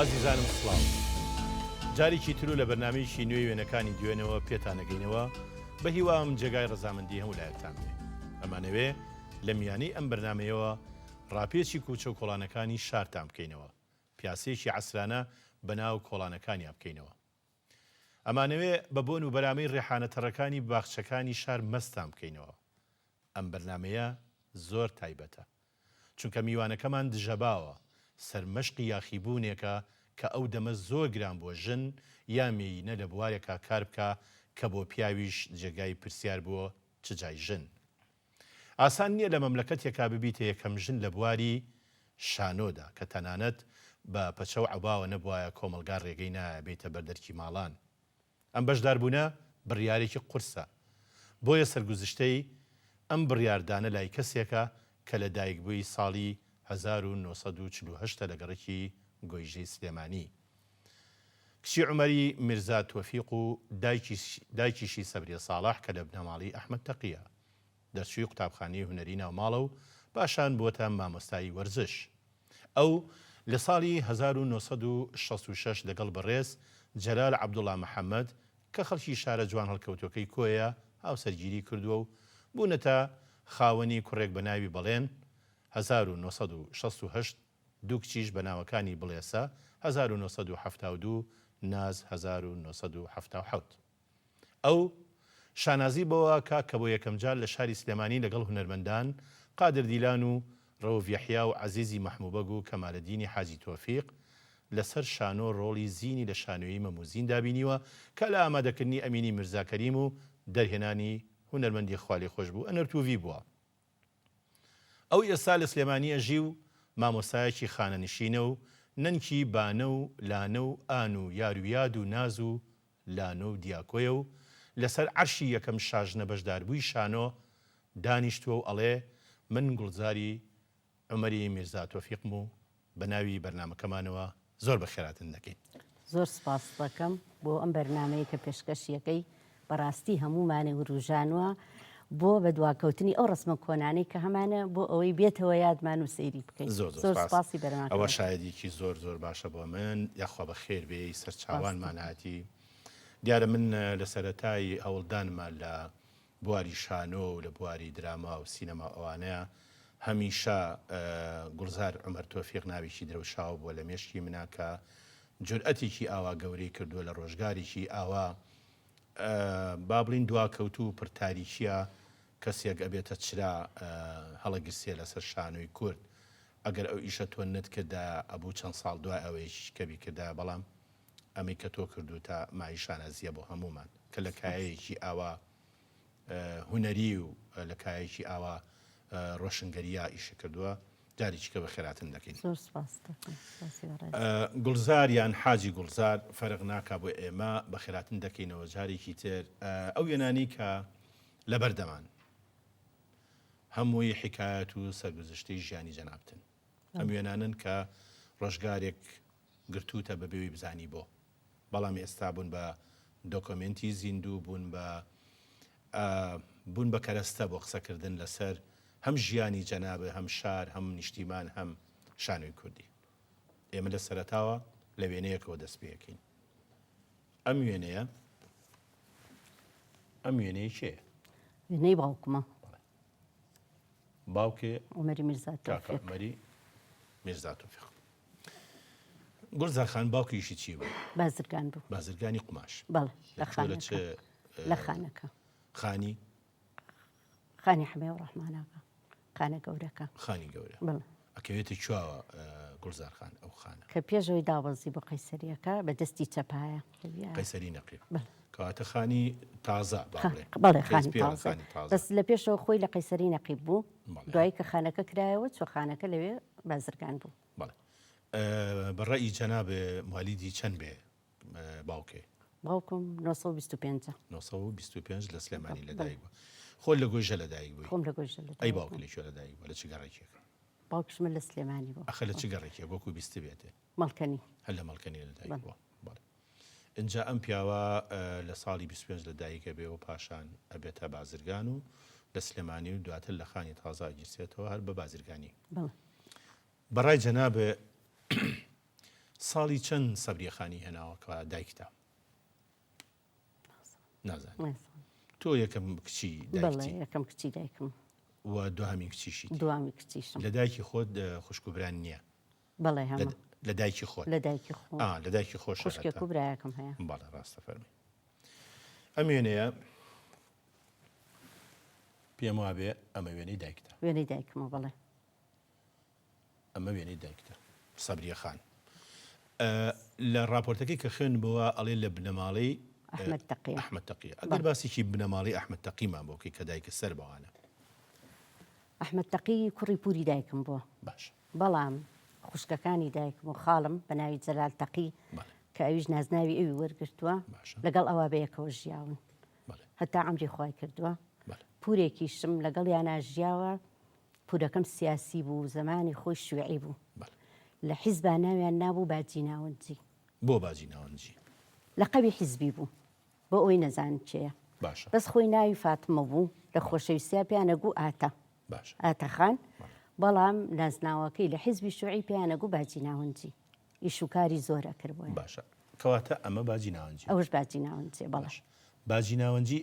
ئازیزانم سڵاو جارێکی تر و لە بەرنامەیەکی نوێی وێنەکانی دوێنەوە پێتانەگەینەوە بە هیوام جێگای ڕەزامەندی هەموو لایەکتان بێ ئەمانەوێ لە میانەی ئەم بەرنمەیەوە ڕاپێچی کوچە و کۆڵانەکانی شارتان بکەینەوە پیاسێکی عەسرانە بەناو کۆڵانەکانیان بکەینەوە ئەمانەوێ بە بۆن و بەرامەی ڕێحانەتەڕەکانی باخچەکانی شار مەستان بکەینەوە ئەم بەرنمەیە زۆر تایبەتە چونکە میوانەکەمان دژەباوە سەرمەشقی یاخیبوونێکە کە ئەو دەمە زۆر گران بۆ ژن یا مێینە لە بوارێکا کار بکە کە بۆ پیاویش جێگای پرسیار بووە چ جای ژن. ئاسان نییە لە مەملەکەتێکا ببیتە یەکەم ژن لە بواری شانۆدا کە تەنانەت بە پەچە و عەباوە نەبوایە کۆمەلگار ڕێگەی نایە بێتە بەردەرکی ماڵان. ئەم بەشداربوونە بڕیارێکی قورسە. بۆیە سەرگوزشتەی ئەم بڕیاردانە لای کەسێکە کە لە دایکبووی ساڵی 1948 لە گەڕێکی گۆیژەی سلێمانی. کچی عومەری میرزا تۆفیق و دایکیشی سەبرێ ساڵح کە لە بنەماڵی ئەحمەد تەقیە. دەرچووی قوتابخانەی هونەری ناوماڵە و پاشان بووەتە مامۆستایی وەرزش. ئەو لە ساڵی 1966 لەگەڵ بەڕێز جەلال عەبدوڵڵا محەممەد کە خەڵکی شارە جوان هەڵکەوتەکەی کۆیە هاوسەرگیری کردووە و بوونەتە خاوەنی کوڕێک بە ناوی بەڵێن 1968 دوو کچیش بە ناوەکانی بڵێسە 1972 ناز 1970. ئەو شانازی بەوە کە بۆ یەکەم جار لە شاری سلێمانی لەگەڵ هونەرمەندان قادر دیلان و ڕەوف یەحیا و عەزیزی مەحموبەگ و کەمالەدینی حاجی تۆفیق لەسەر شانۆ ڕۆڵی زینی لە شانۆیی مەموزین دابینیوە کە لە ئامادەکردنی ئەمینی میرزا کەریم و دەرهێنانی هونەرمەندی خوالی خۆش بوو ئەنەرتوڤی بووە. ئەو ئێستا لە سلێمانی ئەژی و مامۆستایەکی خانەنشینە و نەنکی بانە و لانە و ئان و یارویاد و ناز و لانە و دیاکۆیە و لەسەر عەرشی یەکەم شاژنە بەشداربووی شانۆ دانیشتووە و ئەڵێ من گوڵزاری عومەری میرزا تۆفیقم و بە ناوی بەرنامەکەمانەوە زۆر بەخێراتن دەکەین. زۆر سپاس دەکەم بۆ ئەم بەرنامەیە کە پێشکەشیەکەی بەڕاستی هەمومانێ وروژانوە بۆ بە دواکەوتنی ئەو ڕسمە کۆنانەی کە هەمانە بۆ ئەوەی بێتەوە یادمان و سەیری بکەین. زۆر سپاسی بەرنامە ئەوە شایەدێکی زۆر باشە بۆ من یاخوا بە خێر بێ سەرچاوانمان هاتی. دیارە من لە سەرەتای هەوڵدانمان لە بواری شانۆ و لە بواری دراما و سینەما ئەوانەیە هەمیشە گوڵزار عومەر تۆفیق ناویشی درەوشاو بووە لە مێشکی منە کە جورئەتێکی ئاوا گەورەی کردووە لە ڕۆژگارێکی ئاوا با بڵین دواکەوت و پرتاریکیە کەسێک ئەبێتە چرا هەڵەگرسێ لەسەر شانۆی کورد ئەگەر ئەو ئیشە تۆ نەتکردا ئەبوو چەند ساڵ دوای ئەوەیەکی کەبی کردا بەڵام ئەمەی کە تۆ کردو تا مایشانەزیە بۆ هەمومان کە لە کایەیەکی ئاوا هونەری و لە کایەکی ئاوا ڕۆشنگەریە ئیشە کردووە جارێکی کە بە خێراتن دەکەین. گوڵزار یان حاجی گوڵزار فەرق ناکا بۆ ئێمە بە خێراتن دەکەینەوە جارێکی تر ئەو وێنانی کە لە بەردەمان هەمووی حکایەت و سەرگوزشتەی ژیانی جەنابتن ئەم وێنانن کە ڕۆژگارێک گرتوتە بەبێوی بزانی بۆ بەڵام ئێستا بوون بە دۆکۆمنتی زیندوو بوون بە کەرەستە بۆ قسەکردن لەسەر هەم ژیانی جەنابە هەم شار هەم نیشتیمان هەم شانۆی کوردی. ئێمە لە سەرەتاوە لە وێنەیەکەوە دەست پێەکەین. ئەم وێنەیە کێ؟ وێنەی باوکمە. باوکێ عومەری میرزا تۆفیق. عومەری میرزا تۆفیق. گوڵزار خان باوکیشی چی بوو؟ بازرگان بوو. بازرگانی قماش. بەڵێ لە خانەکە. خانی حمێ و ڕەحماناکە خانە گەورەکە. خانی گەورە. بڵێ. ئەکەوێتە چاوە گوڵزار خان ئەو خانە. کە پێشەوەی داوەزی بۆ قەیسەریەکە بە دەستی چەپایە. قەیسەری نەقیب. کەواتە خانی تازە بەڵێ خانی تازە. بەس لە پێشەوە خۆی لە قەیسەری نەقیب بوو. دوایی کە خانەکە کرایەوە چۆ خانەکە لەوێ بازرگان بوو. بەڵێ. بەڕێی جەنابێ موالیدی چەند بێ باوکێ؟ باوکم 925. 925 لە سلێمانی لەدایک بووە. خۆ لە گۆیژە لەدایک بووی؟ خۆم لە گۆیژە لەدایک. ئەی باوک لەکوێ لەدایک بووە لە چ گەڕێکێکە؟ باوکش من لە سلێمانی بوو. ئەخە لە چ گەڕێکێک وەکو بیست بێتێ؟ مەڵکەنی. هەر لە مەڵکەنی لەدایک بووە. اینجا ئەم پیاوە لە ساڵی 25 لەدایکە بێ و پاشان ئەبێتە بازرگان و لە سلێمانی و دواتر لە خانی تازە ئەگیرسێتەوە هەر بە بازرگانی. بەڕای جەنابێ ساڵی چەند سەبریەخانی هێناوەکە دایکتا نازانم تۆ یەکەم کچی دایکتی یەکەم کچی دایکم و دوهەمی کچیشی دوامی کچیشم لە دایکی خۆت خوشکوبران نییە بەڵێ هەموو لە دایکی خۆت لە دایکی خۆ لە دایکی خۆش خوشکێک و برایەکەم هەیە باڵە ڕاستە فەرمی ئەم وێنەیە پێم وابێ ئەمە وێنەی دایکتە وێنەی دایکمە بەڵێ ئەمە وێنەی دایکتە سەبریەخان لە راپۆرتەکەی کە خوێن بووە ئەڵێ لە بنەماڵەی ئەحمەد تەقیە ئەگەر باسێکی بنەماڵی ئەحمەد تەقیمان بۆکەی کە دایکە سەر بەوانە ئەحمەد تەقی کوڕی پووری دایکم بووە باش بەڵام خوشکەکانی دایکم و خاڵم بە ناوی جەلال تەقی کە ئەویش نازناوی ئەوی وەرگرتووە لەگەڵ ئەوە بەیەکەوە ژیاون هەتا عەمری خوای کردووە پورێکیشم لەگەڵ یاناژیاوە پورەکەم سیاسی بوو زمانی خۆی شوێعی بوو لە حیزبا ناویان نابوو باجی ناوەنجی بۆ باجی ناوەنجی لەقەبی حیزبی بوو بۆ ئەوی نەزانن چێە بەس خۆی ناوی فاتمە بوو لە خۆشەویستیا پیانەگوو ئاتە ئاتەخان بەڵام نازناوەکەی لە حیزبی شوعی پیانەگوو باجی ناوەنجی ئیشوکاری زۆرە کردبووە باشە کەواتە ئەمە باجی ناوەنجی ئەوش باجی ناوەنجێ بەڵێ باجی ناوەنجی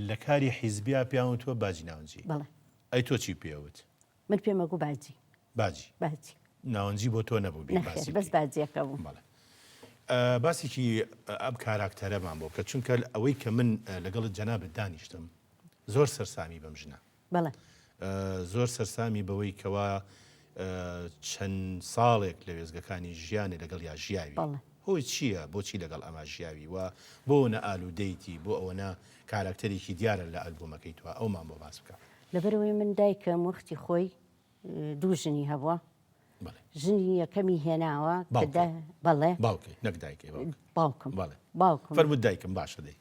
لە کاری حیزبیا پیاون تۆ باجی ناوەنجی بەڵێ ئەی تۆ چی پێوت من پێمەگوو باجی ناوەنجی بۆ تۆ نەبوو بەس باجیەکە بوو باسێکی ئەم کاراکتەرەمان بۆ کە چونکە ئەوەی کە من لەگەڵت جەنابەت دانیشتم زۆر سەرسامی بەم ژنە بەڵێ زۆر سەرسامی بەوەی کەوا چەند ساڵێک لە وێزگەکانی ژیانی لەگەڵ یا ژیاوی هۆی چییە بۆچی لەگەڵ ئەمە ژیاوی و بۆ نە ئالوودەیتی بۆ ئەوەنە کاراکتەرێکی دیارە لە ئەلبومەکەی توە ئەومان بۆ باس بکە لەبەرەوەی من دایکم وەختی خۆی دوو ژنی هەبووە ژنی یەکەمی هێناوە بەڵێ باوکەی نەک دایکێ باوکم فەرمووت دایکم باشە دەی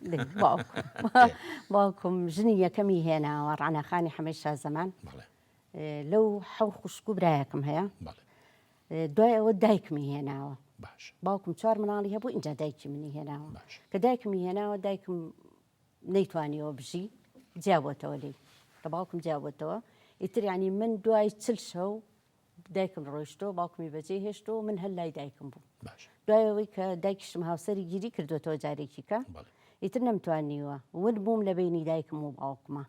باوکم ژنی یەکەمی هێناوە ڕعناخانی حەمەی شازەمان لەو حەو خوشک و برایەکم هەیە دوای ئەوە دایکمی هێناوە باوکم 4 مناڵی هەبوو اینجا دایکی منی هێناوە کە دایکمی هێناوە دایکم نەیتوانیەوە بژی جیابووەتەوە لێی کە باوکم جیابووەتەوە ئیتر ینی من دوای چل شەو دایکم ڕۆیشتەوە باوکمی بەجێ هێشتەوە من هەر لای دایکم بوو دوایەوەی کە دایکیشم هاوسەری گیری کردوێتەوە جارێکی کە ئیتر نەمتوانیوە ون بووم لە بینی دایکم و باوکمە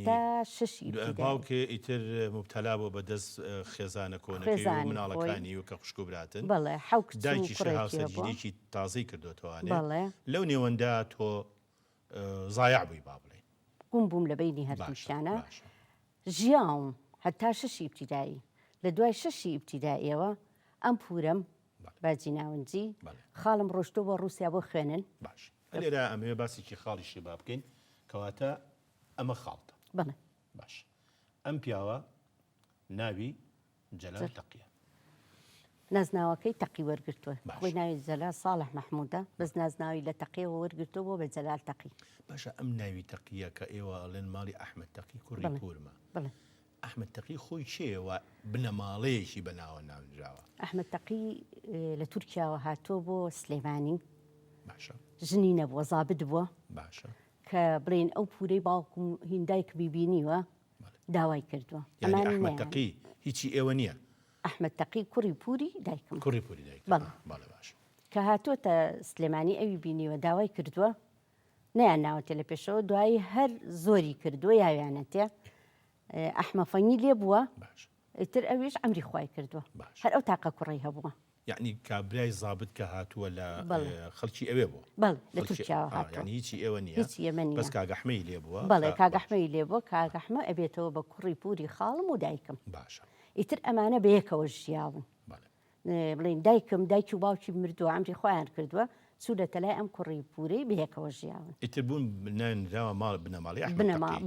تا ششی باوکێ ئیتر مبتەلا بۆ بەدەست خێزانە کۆنەکەی و مناڵەکانی و کە خوشک و براتن بەڵێ حەوت دایکیش هاوسەرگیریی تازەی کردوێتەوەوانێ لەو نێوەندا تۆ زایع بووی با بڵێ گوم بووم لە بینی هەردووشانە ژیاوم هەتا ششی ئیبتیدایی لە دوای ششی ئیبتیداییەوە ئەم پورەم باجی ناوەنجی خاڵم ڕۆشتۆ بۆ رووسیا بۆ خوێنن باش لێرە ئەمەوێ باسێکی خاڵیشی با بکەین کەواتە ئەمە خاڵتە بڵێ باش ئەم پیاوە ناوی جەلال تەقیە نازناوەکەی تەقی وەرگرتووە خۆی ناوی جەلال ساڵح مەحموودە بەس نازناوی لە تەقیەوە وەرگرتووە بۆ بە جەلال تەقی باشە ئەم ناوی تەقیە کە ئێوە ئەڵێن ماڵی ئەحمەد تەقی کوڕی پورمە ئەحمەد تەقی خۆی چێوە بنەماڵەیەکی بەناوە ناونراوە ئەحمەد تەقی لە تورکیاوە هاتۆ بۆ سلێمانی باشە ژنی نەبووە زابد بووە باشە کە بڵێن ئەو پورەی باوکم هیندایک بیبینیوە داوای کردووە ئەحمەد تەقی هیچی ئێوە نییە ئەحمەد تەقی کوڕی پووری دایکم کوڕی پووری دایک بەڵێ باش کە هاتۆتە سلێمانی ئەوی بینیوە داوای کردووە نەیان ناوەتێ لە پێشەوە دوایی هەر زۆری کردووە یاویانەتێ ئەحمە فەنی لێ بووە ئیتر ئەویش ئەمری خوای کردووە هەر ئەو تاقە کوڕی هەبووە یعنی کابرای زابط کە هاتووە لە خەڵکی ئەوێ بووە بەڵ لە تورکیاوە هاتووە هیچی ئێوە نییە هیچ ئێمە نییە بەس کاگەحمەی لێ بووە بەڵێ کاگەحمەی لێ بووە کاگەحمە ئەبێتەوە بە کوڕی پووری خاڵم و دایکم باشە ئیتر ئەمانە بەیەکەوە ژیاون بڵێن دایکم دایکی و باوکی مردووە ئەمری خۆیان کردووە چوونەتە لای ئەم کوڕی پوورەی بەیەکەوە ژیاون ئیتر بوون ناوە ماڵ بنەماڵی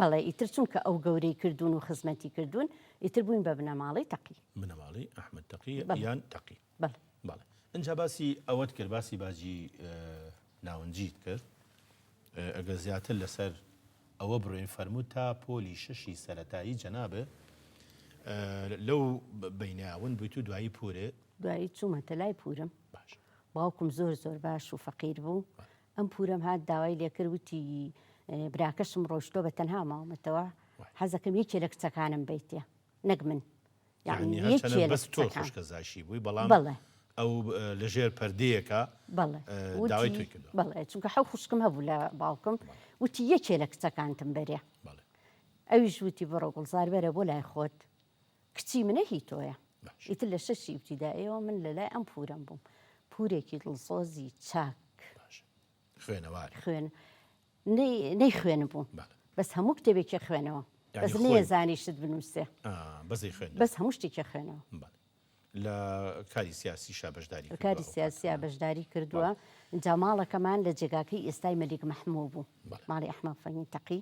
بەڵێ ئیتر چونکە ئەو گەورەی کردوون و خزمەتی کردوون ئیتر بووین بە بنەماڵی تەقی بنەماڵی ئەحمەد تەقی یان تەقی بەڵێ اینجا باسی ئەوەت کرد باسی باجی ناوەنجیت کرد ئەگەر زیاتر لەسەر ئەوە بڕۆین فەرمووت تا پۆلی شەشی سەرەتایی جەنابە لەو بەیناون بوویت و دوایی پورێ دوایی چوومەتە لای پورم باوکم زۆر باش و فەقیر بوو ئەم پورەم هات داوای لێکردوتی براکەشم ڕۆشتۆ بە تەنها ماوەتەوە حەزەکەم یەکێ لە کچەکانم بیتێ نەک من یعنی بەس تۆ خوشکە زاشی بووی بەڵام ئەو لەژێر پەردەیەکە بەڵێ داوای توی کردو بەڵێ چونکە حەو خوشکم هەبوو لە باوکم وتی یەکێ لە کچەکانتم بەرێ بەڵێ ئەویش وتی بڕۆ گوڵزار بەرە بۆ لای خۆت کچی منە هی تۆیە ئیتر لە شەشی وتیدایەوە من لە لای ئەم پورەم بووم پورێکی دڵسۆزی چاک خوێنەواری خوێن نەی خوێنە بووم بەس هەموو کتێبێکی خوێنەوە بەس نێزانیشت بنووسێ بەزی خوێن بەس هەموو شتێکی خوێنەوە لە کاری سیاسی بەشداری کاری سیاسیا بەشداری کردووە جا ماڵەکەمان لە جێگاکەی ئێستای مەلیک مەحموو بوو ماڵی ئەحمەد فەنی تەقی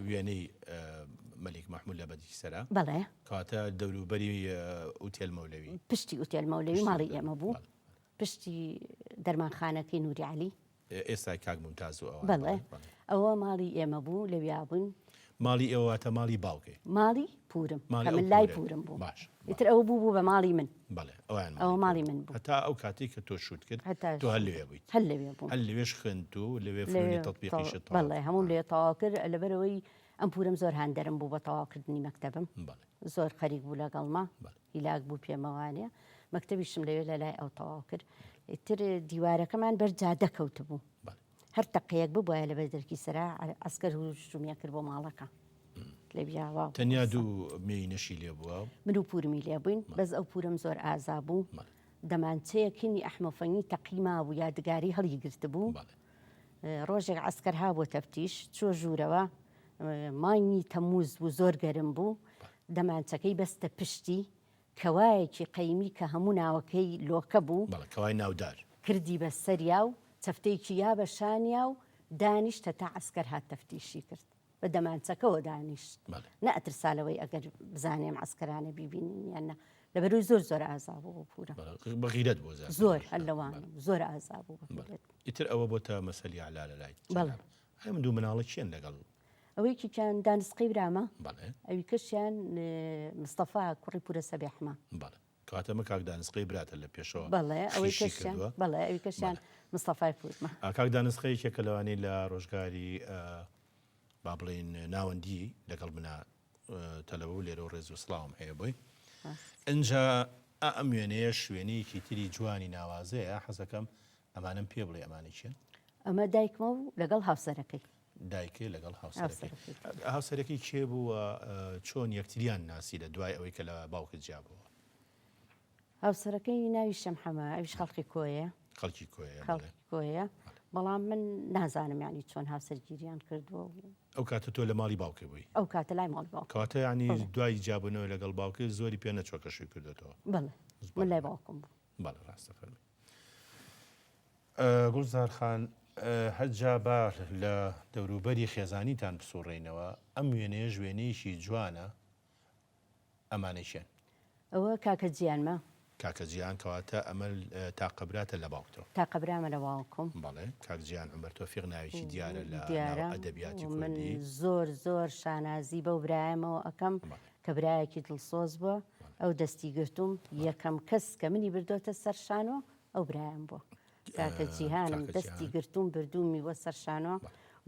وێنەی مەلیک مەحموود لە بەدی سەرا بەڵێ کاتە دەوروبەری ئوتێل مەولەوی پشتی ئوتێل مەولەوی ماڵی ئێمە بوو پشتی دەرمانخانەکەی نووری عەلی ئێستا کاک ممتاز و ئەوە بەڵێ ئەوە ماڵی ئێمە بوو لەویا بوون ماڵی ئێوەتە ماڵی باوکێ ماڵی پورم من لای پورم بوو باش ئیتر ئەوە بوو بە ماڵی من بەڵێ ئەویان ئەوە ماڵی من بوو هەتا ئەو کاتێک کە تۆ شوت کرد تۆ هەر لەوێ بوویت هەر لەوێ بوو هەر لەوێش خوێنت و لەوێ فنی تەطبیقیشت بەڵێ هەموو لێ تەواو کرد لەبەرەوەی ئەم پورم زۆر هەندەرم بوو بە تەواوکردنی مەکتەبم زۆر خەریک بوو لەگەڵما هیلاک بوو پێمەوانێ مەکتەبیشم لەوێ لە لای ئەو تەواو کرد ئیتر دیوارەکەمان بەرجادە کەوت بوو هەر تەقەیەک ببووە لە بەر دەرکی سەرا ئەسکەر هجومیە کرد بۆ ماڵەکە لە بیاوا تەنیا دوو مێینەشی لێ بووە من و پورمی لێ بووین بەس ئەو پورم زۆر ئازا بوو دەمانچەیەکنی ئەحمەد فەنی تەقیما بوو یادگاری هەڵی گرت بوو ڕۆژێک عەسکەر ها بۆ تەفتیش چۆ ژوورەوە مانگی تەمووز بوو زۆر گەرم بوو دەمانچەکەی بەستە پشتی کەوایەکی قەیمی کە هەموو ناوەکەی لۆکە بوو کەوای ناودار کردی بە سەریا و چەفتەیەکی یا بە شانیا و دانیشتە تا عەسکەر هات تەفتیشی کرد بە دەمانچەکەەوە دانیشت نەئەترسالەوەی ئەگەر بزانێم عەسکەرانە بیبینین یانە لەبەروی زۆر زۆر ئازا بوو پورە بەغیرەت بۆ زۆر هەر لەوان زۆر ئازا بوو ئیتر ئەوە بۆ تا مەسەلی عەلا لە لای هەم دوو مناڵە چیان لەگەڵ ئەوەیکی کیان دانسقی برامە ئەوی کەشیان مستەفا کوڕی پورە سەبیحمە کاتەمە کاک دانسقی براتە لە پێشەوە بەڵێ ئەوەی کەشیان بەڵێ ئەوی کەشیان مستەفای پورمە کاک دانسقەیەکێکە لەوانەی لە ڕۆژگاری با بڵێن ناوەندی لەگەڵ منە تەلەوە و لێرە و ڕێز و سڵاوم هەیە بۆی ئەجا ئەم وێنەیە شوێنەیەکی تری جوانی ناوازەیە حەزەکەم ئەمانم پێ بڵێ ئەمانی چێن ئەمە دایکمە و لەگەڵ هاوسەرەکەی دایکێ لەگەڵ هاوسەرەکەی کێ بووە چۆن یەکتریان ناسی لە دوای ئەوەی کە لە باوکت جیابەوە هاوسەرەکەی ناوی شەمحەمە ئەویش خەڵکی کۆیە خەڵکی کۆیە بەڵام من نازانم یانی چۆن هاوسەرگیریان کردووە ئەو کاتە تۆ لە ماڵی باوکە بووی ئەو کاتە لای ماڵی باوک کاتە ینی دوای جیاببوونەوەی لەگەڵ باوکە زۆری پێ نەچۆکەشی کردێتەوە بڵێ من لای باوکم بوو بەڵێ ڕاستە فەرمی گوڵزارخان هەرجا بار لە دەوروبەری خێزانیتان بسوڕێنەوە ئەم وێنەیە ژوێنەیەشی جوانە ئەمانەیشێن ئەوە کاکە جیانمە کاکە جیان کەواتە ئەمە تاقەبراتە لە باوکتەوە تاقەبرامە لە باوکم بەڵێ کاک جیان عومەر تۆفیق ناوێکی دیارە لە ئەدەبیاتی کوردی زۆر شانازی بەو برایەمەوە ئەەکەم کە برایەکی دڵسۆز بووە ئەو دەستی گرتوم یەکەم کەس کە منی بردۆتە سەرشانۆ ئەو برایم بووە کاکە جیهانم دەستی گرتوم بردومی وە سەرشانۆ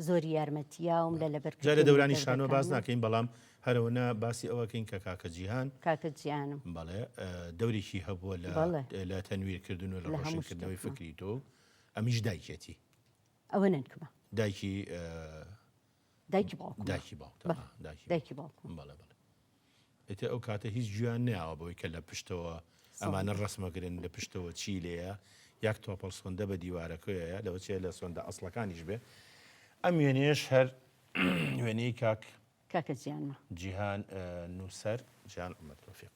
زۆری یارمەتیاوم لە لەبەر دەورانی شانۆ باز ناکەین بەڵام هەرەوەنە باسی ئەوەکەین کە کاکە جیهان کاکە جیانم بەڵێ دەورێکی هەبووە لە تەنویرکردن و لە ڕۆشنکردنەوەی فکری تۆ ئەمیش دایکێتی ئەوە ننکمە دایکی باوکم دایکی باوکم بەڵێ ئێتە ئەو کاتە هیچ گویان نەیاوە بەوەی کە لە پشتەوە ئەمانە ڕسمەگرن لە پشتەوە چی لێیە یاک تۆپەڵ سۆندە بە دیوارەکەیە لەوە چێ لە سۆندە ئەسڵەکانیش بێ ئەم وێنێش هەر وێنەی کاکە جیانمە جیهان نووسەر جیهان عومەر تۆفیق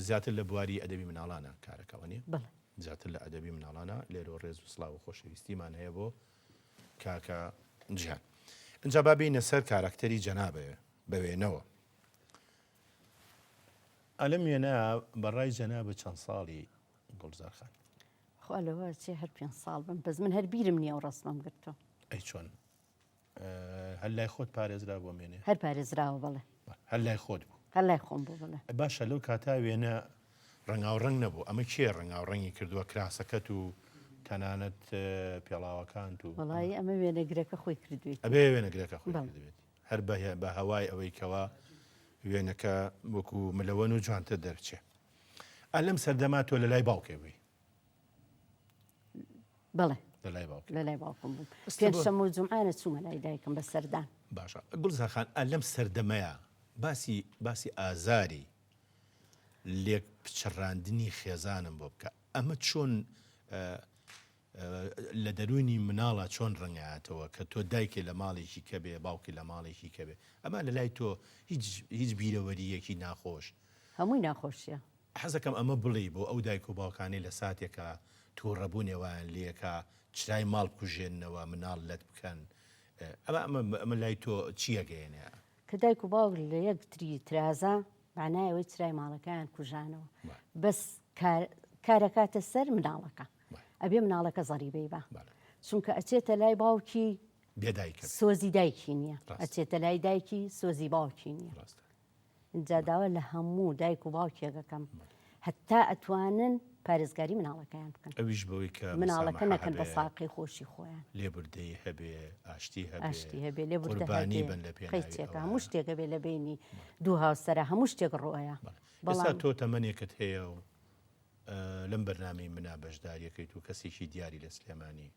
زیاتر لە بواری ئەدەبی مناڵانە کارەکەەوە نیە زیاتر لە ئەدەبی مناڵانە لێرە ڕێز و سڵاو و خۆشەویستیمان هەیە بۆ کاکە جیهان ئەجا با بینە سەر کارکتەری جەنابێ بەوێنەوە ئەلم وێنە بەڕای جەنابە چەند ساڵی گوڵزارخان خۆ لەوە چێ هەر 5 ساڵ بم بەس من هەر بیرم نییە و ڕستمەم گرتو ئەی چۆن هەر لای خۆت پارێزرا بۆ مێنێ هەر پارێزراوە بڵێ هەر لای خۆت بوو هەر لای خۆم بوو بڵێ باشە لەو کاتا وێنە ڕەنگاوڕەنگ نەبوو ئەمە کێ ڕەنگاوڕەنگی کردووە کراسەکەت و تەنانەت پێڵاوەکان و وڵی ئەمە وێنەگرەکە خۆی کردوێت ئەبێ وێنەگرەکە خۆی کردوێت هەر بە هەوای ئەوەی کەوا وێنەکە وەکو ملەوەن و جوانتە دەرچێ ئەلەم سەردەما تۆ لە لای باوکێ بووی بەڵێ لە لای باوکێ لە لای باوکم بووم ئەستە پێنج بۆ- شەمە و جومعانە چوومە لای دایکم بە سەردان باشە گوڵزارخان ئەلەم سەردەمەیە باسی ئازاری لێک پچڕاندنی خێزانم بۆ بکە ئەمە چۆن لە دەرونی مناڵە چۆن ڕەنگاتەوە کە تۆ دایکێ لە ماڵێکی کە بێ باوکی لە ماڵێکی کە بێ ئەمە لە لای تۆ هیچ بیرەوەریەکی ناخۆش هەمووی ناخۆشیە حەزەکەم ئەمە بڵێ بۆ ئەو دایک و باوکانی لە ساتێکە تووڕەبوونێوان لێکە چرای ماڵ کوژێننەوە مناڵ لەت بکەن ئەمە لای تۆ چیەگەێنێ کە دایک و باوک لە یەکتری ترازە معنایەوەی چرای ماڵەکەیان کوژانەوە بەس کارەکاتە سەر مناڵەکە ئەبێ مناڵەکە زەریبەی بە چونکە ئەچێتە لای باوکی بێدایکە سۆزی دایکی نییە ئەچێتە لای دایکی سۆزی باوکی نییە اینجا داوە لە هەموو دایک و باوکێکەکەم هەتا ئەتوانن پارێزگاری مناڵەکەیان بکەن ئەویش بەوەی کە مناڵەکە نەکەن بە ساقی خۆشی خۆیان لێبوردەی هەبێ ئاشتی ئاشتی هەبێ لێ قوربانی بن لە قەیچێکە هەموو شتێکە بێ لە بینی دوو هاوسەرە هەموو شتێک ڕۆیە ئێستا تۆ تەمەنێکت هەیە و لەم بەرنامەی منا بەشداریەکەیت و کەسێکی دیاری لە سلێمانی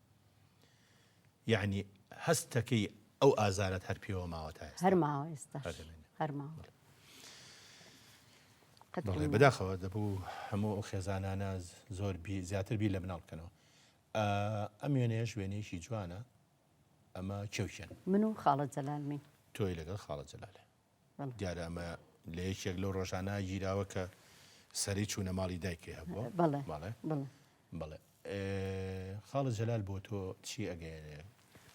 یعنی هەستەکەی ئەو ئازارەت هەر پێوە ماوە تا ئێستا هەر ماوە ئێستا هەر ماوە بەڵێ بەداخەوە دەبوو هەموو ئەو خێزانانە زۆر زیاتر بی لە مناڵ بکەنەوە ئەم وێنەیە وێنەیەکی جوانە ئەمە کێوشێن من و خاڵە جەلالمین تۆی لەگەڵ خاڵە جەلالێ دیارە ئەمە لە یەکێک لەو ڕۆژانە گیراوە کە سەری چوونە ماڵی دایکێ هەبووە بەڵێ بەڵێ خاڵە جەلال بۆ تۆ چی ئەگەێنێ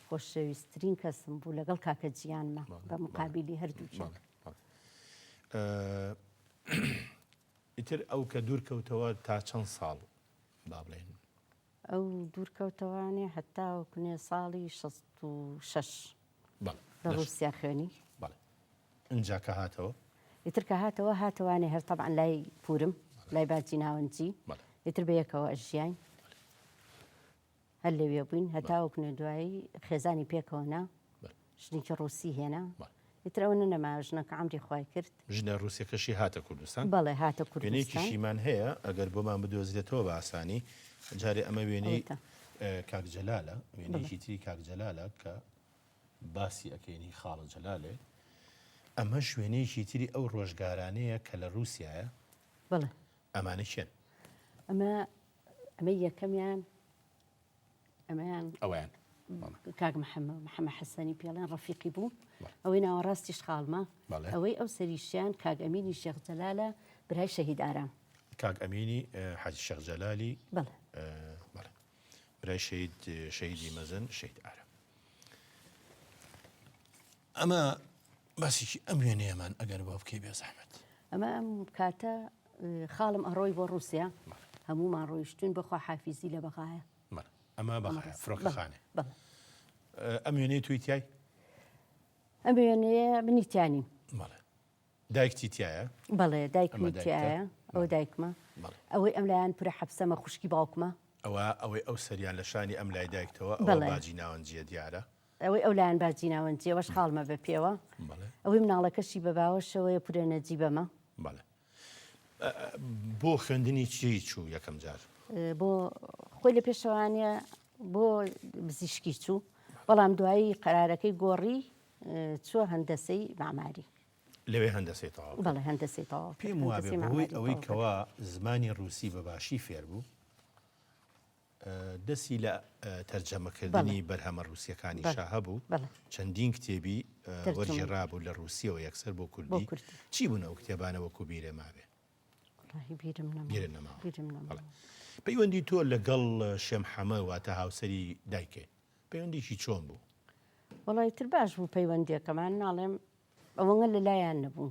خۆشەویستترین کەسم بوو لەگەڵ کاکە جیانمە بە مقابلی هەردووکیان ئیتر ئەو کە دوورکەوتەوە تا چەند ساڵ با بڵێن ئەو دوورکەوتەوانێ هەتا وکنێ ساڵی 66 لە رووسیا خوێنی ئەجا کە هاتەوە ئیتر کە هاتەوانێ هەر تەبعاً لای پورم لای باجی ناوەنجی ئیتر بە یەکەوە ئەژیان هەر لەوێ بووین هەتا وکنێ دوایی خێزانی پێکەوەنا ژنێکی ڕووسی هێنا ئیتر ئەوە نەما ژنەکە عەمری خوای کرد ژنە ڕووسیەکەشی هاتە کوردستان بەڵێ هاتە وێنەیەکی کوردستان شیمان هەیە ئەگەر بۆمان بدۆزرێتەوە بە ئاسانی جارێ ئەمە وێنەی کاک جەلالە وێنەیەکی تری کاک جەلالە کە باسی ئەکەینی خاڵە جەلالێ ئەمە شوێنەیەکی تری ئەو ڕۆژگارانەیە کە لە رووسایە بڵێ ئەمانە شێن ئەمە یەکەمیان ئەمەیان ئەویان کاک محەممە حەسەنی پێڵیان ڕەفیقی بوو ئەوەی ناوەڕاستیش خاڵمە ئەوەی ئەو سەریشیان کاک ئەمینی شێخ جەلالە برای شەهید ئارام کاک ئەمینی حاجی شێخ جەلالی بەڵێ برای شەهیدی مەزن شەهید ئارام ئەمە باسیکی ئەم وێنەیەمان ئەگەر بۆ بکەی بێ زەحمەت ئەمە ئەم کاتە خاڵم ئەڕۆی بۆ رووسیا هەمومان ڕۆیشتون بەخوا حافیزی لە بەغایە ئەمە بەخە فڕۆکەخانێ ئەم وێنەی توی تای ئەم وێنەیە منیتیانی دایکتی تایە بەڵێ دایکمی تایە ئەو دایکمە ئەوەی ئەم لایەن پورە حەبسەمە خوشکی باوکمە ئەوەی ئەو سەریان لە شانی ئەم لای دایکتەوە ئەوە باجی ناوەنجیە دیارە ئەوەی ئەو لایەن باجی ناوەنجیەوەش خاڵمە بە پێوە ئەوەی مناڵەکەشی بە باوەشەوەیە پورە نەجیبەمە بۆ خوێندنی چی چوو یەکەم جار بۆ خۆی لە پێشەوانە بۆ بزیشکی چوو بەڵام دوایی قەرارەکەی گۆڕی چووە هەندەسەی معماری لەوێ هەندەسەی تەواو بەڵێ هەندەسەی تەواو پێم وابێ بەهۆی ئەوەی کەوا زمانی ڕووسی بەباشی فێر بوو دەستی لە تەرجەمەکردنی بەرهەمە ڕووسیەکانی شا هەبوو چەندین کتێبی وەرجێڕابوو لە ڕووسیەوە یەکسەر بۆ کوردی چی بوون ئەو کتێبانە وەکو بیرێ مابێ پەیوەندی تۆ لەگەڵ شێمحەمە واتە هاوسەری دایکێ پەیوەندێکی چۆن بوو وەڵی تر باش بوو پەیوەندێکەمان ناڵێم ئەوەنگە لە لایەن نەبوو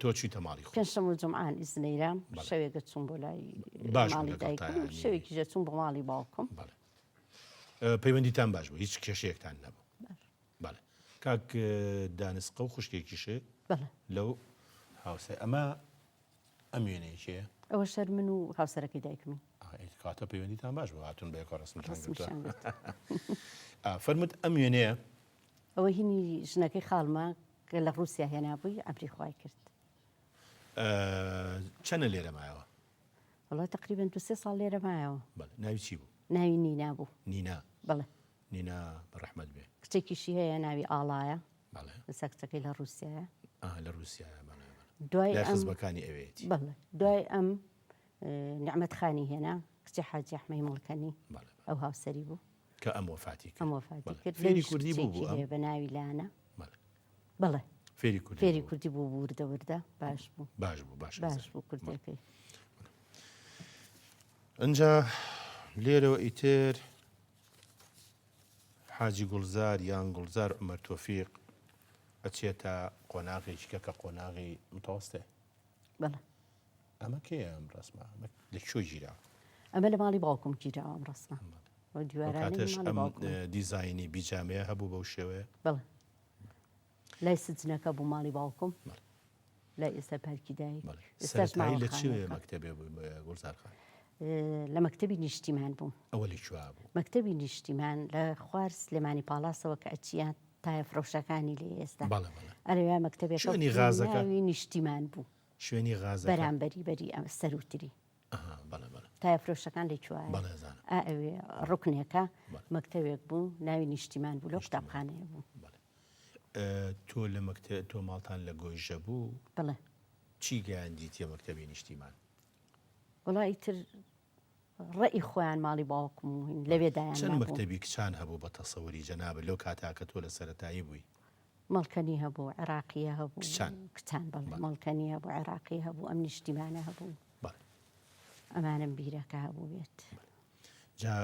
تۆ چیتە ماڵی خۆ پێنج شەم و جومعان ئیزنەیرام شەوێکە چوون بۆ لای ماڵی دایکم شەوێکیژە چوون بۆ ماڵی باوکم پەیوەندیتان باش بوو هیچ کێشەیەکتان نەبوو بەڵێ کاک دانسقە و خوشکێکیشێ لەو هاوسێ ئەمە ئەم وێنەیەکێ ئەوە شەر من و هاوسەرەکەی دایکمی کاتە پەیوەندیتان باش بوو هاتون بە ڕسمتان فەرمووت ئەم وێنەیە ئەوە هینی ژنەکەی خاڵمە کە لە ڕووسیا هێنابووی ئەمری خوای کرد چەنە لێرە مایەوە وڵا تقریبان 2-3 ساڵ لێرە مایەوە. ناوی چی بوو؟ ناوی نینا بوو. نینا. بەڵێ. نینا بەڕەحمەت بێ. کچێکیشی هەیە ناوی ئاڵایە. بەڵێ. لەسا کچەکەی لە رووسایە. لە رووسایە بەڵێ. دوای لای خزمەکانی ئەوێتی. بەڵێ. دوای ئەم نعمەت خانی هێنا کچی حاجی ئەحمەی مڵکەنی. ئەو هاوسەری بوو. کە ئەم وەفاتی کرد. ئەم وەفاتی کرد. فێری کوردی بوو هەیە بە ناوی لانا. بەڵێ. فێری کوردی بوو وردە وردە باش بوو. باش بوو باش. باش بوو کوردەکەی. ئەنجا لێرەوە ئیتر حاجی گوڵزار یان گوڵزار عومەر تۆفیق ئەچێتە قۆناغێکی کە قۆناغی متەوەستێ. بەڵێ. ئەمە کێیە ئەم ڕسمە لەکوێ ژیرا؟ ئەمە لە ماڵی باوکم گیراوە ئەم ڕسمە. کاتەش ئەم دیزاینی بیجامەیە هەبوو بەو شێوەیە؟ بەڵێ. لای سجنەکە بوو ماڵی باوکم. لای ئێستا پارکی دایک. سەرەتایی لە چێ مەکتەبێ بوو گوڵزار خان؟ لە مەکتەبی نیشتیمان بوو. ئەوە لەکوێ بوو؟ مەکتەبی نیشتیمان لە خوار سلێمانی پاڵاسەوە کە ئەچیان تایە فرۆشەکانی لێ ئێستا. ئەلێ مەکتەبێک شوێنی غازەکە نیشتیمان بوو. شوێنی غازەکە بەرامبەری بەری ئەم سەروتری. تایە فرۆشەکان لێکوایە. ئەوێ ڕوکنێکە مەکتەبێک بوو ناوی نیشتیمان بوو لە قوتابخانەیە بوو. تۆ لە تۆ ماڵتان لە گۆیژە بوو؟ بڵێ. چی گەیاندیتە مەکتەبی نیشتیمان؟ وڵای تر ڕێی خۆیان ماڵی باوکم لەوێدایان. چەند مەکتەبی کچان هەبوو بە تەسەووری جەنابە لەو کاتاکە تۆ لە سەرەتایی بووی؟ مەڵکەنی هەبوو عێراقیە هەبوو. کچان بەڵێ مەڵکەنی هەبوو عێراقی هەبوو ئەم نیشتیمانە هەبوو. ئەمانم بیرەکە هەبوو بێت. جا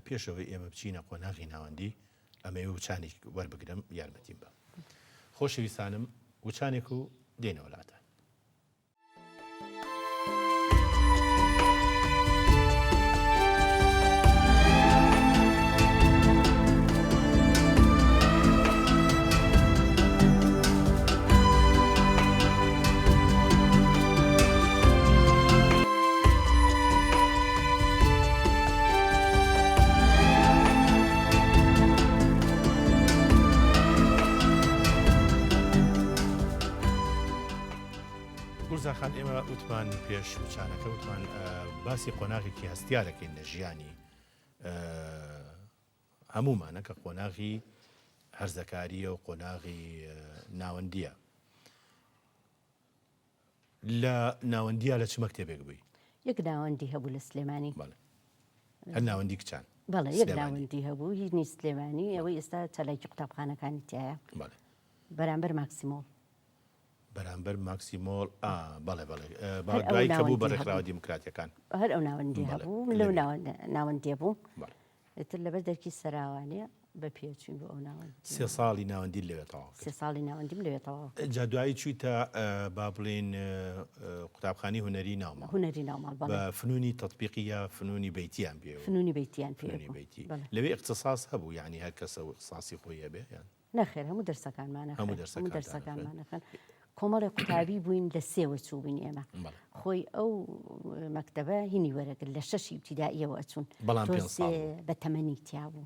پێشەوەی ئێمە بچینە قۆناغی ناوەندی ئەمە وچانی وەربگرم یارمەتیم بە. خۆشەویستانم وچانێک و دێنە وڵاتە. خان ئێمە وتمان پێش وچانەکە وتمان باسی قۆناغێکی هەستیارەکەین لە ژیانی هەمومانە کە قۆناغی هەرزەکاریە و قۆناغی ناوەندیە. لە ناوەندیە لە چ مەکتەبێک بووی؟ یەک ناوەندی هەبوو لە سلێمانی. هەر ناوەندی کچان؟ بەڵێ یەک ناوەندی هەبوو هیچنی سلێمانی ئەوەی ئێستا چەلایکی قوتابخانەکانی تایە. بەرامبەر ماکسیمۆڵ. بەرامبەر ماکسیمۆڵ بەڵێ دوایی کە بوو بە ڕێکخراوە دیموکراتیەکان. هەر ئەو ناوەندی هەبوو لەو ناوەندیە بوو. تر لەبەر دەرکی سەراوانێ بە پێچوین بۆ ئەو ناوەندی. 3 ساڵی ناوەندی لەوێتەوە. 3 ساڵی ناوەندیم لەوێتەوە. جا دوایی چوویتە با بڵێن قوتابخانی هونەری ناوماڵ. هونەری ناوماڵ بە فنونی تەطبیقی یا فنونی بەیتیان پێ. فنونی بەیتیان پێ. لەوێ اختصاص هەبوو یعنی هەر کەسە اختصاصی خۆی هەبێ یان؟ نەخێر هەموو دەرسەکانمانە. هەموو دەرسەکانمانەکەن. کۆمەڵی قوتابی بووین لە 3 چوو بووین ئێمە. خۆی ئەو مەکتەبە هینی وەرەگرت لە 6 ئیبتیدائیەوە ئەچوون. بەڵام 5 ساڵ بە تەمەنی تیا بوو.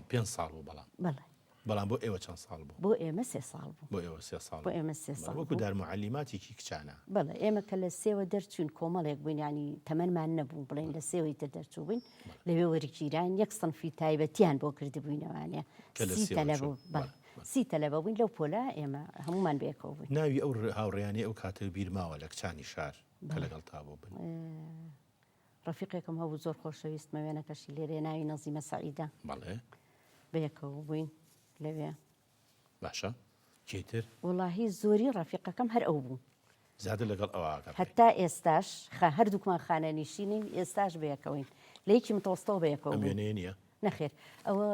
5 ساڵ بوو بەڵام. بەڵام بۆ ئێوە چەند ساڵ بوو؟ بۆ ئێمە 3 ساڵ بوو. بۆ ئێوە 3 ساڵ. بۆ ئێمە 3 ساڵ. وەکو دارمعەلیماتێکی کچانە. بەڵێ ئێمە کە لە 3 دەرچوون کۆمەڵێک بووین ینی تەمەنمان نەبوو بڵێن لە 3 تر دەرچوو بووین لەوێ وەرگیران یەک سنفی تایبەتیان بۆ کردبووینەوەوانە 30 تەلەبە. بەڵێ 30 تەلەبە بووین لەو پۆلە ئێمە هەمومان بێکەوە بووین. ناوی ئەو هاوڕێیانەی ئەو کاتە بیرماوە لە کچانی شار کە لەگەڵ تا بوو بن. ڕەفیقێکم هەبوو زۆر خۆشەویستمە وێنەکەشی لێرێ ناوی نەزیمە سەعیدە. بەڵێ بەیەکەوە بووین لەوێ. باشە چیتر؟ وڵاهی زۆری ڕەفیقەکەم هەر ئەو بوو. زیادە لەگەڵ ئەوە هەتا ئێستاش هەردووکمان خانە نشینین ئێستاش بەیەکەوەین لە یەکی متەوەستەوە بەیەکەوە. ئەم وێنەیە نییە؟ نەخێر ئەوە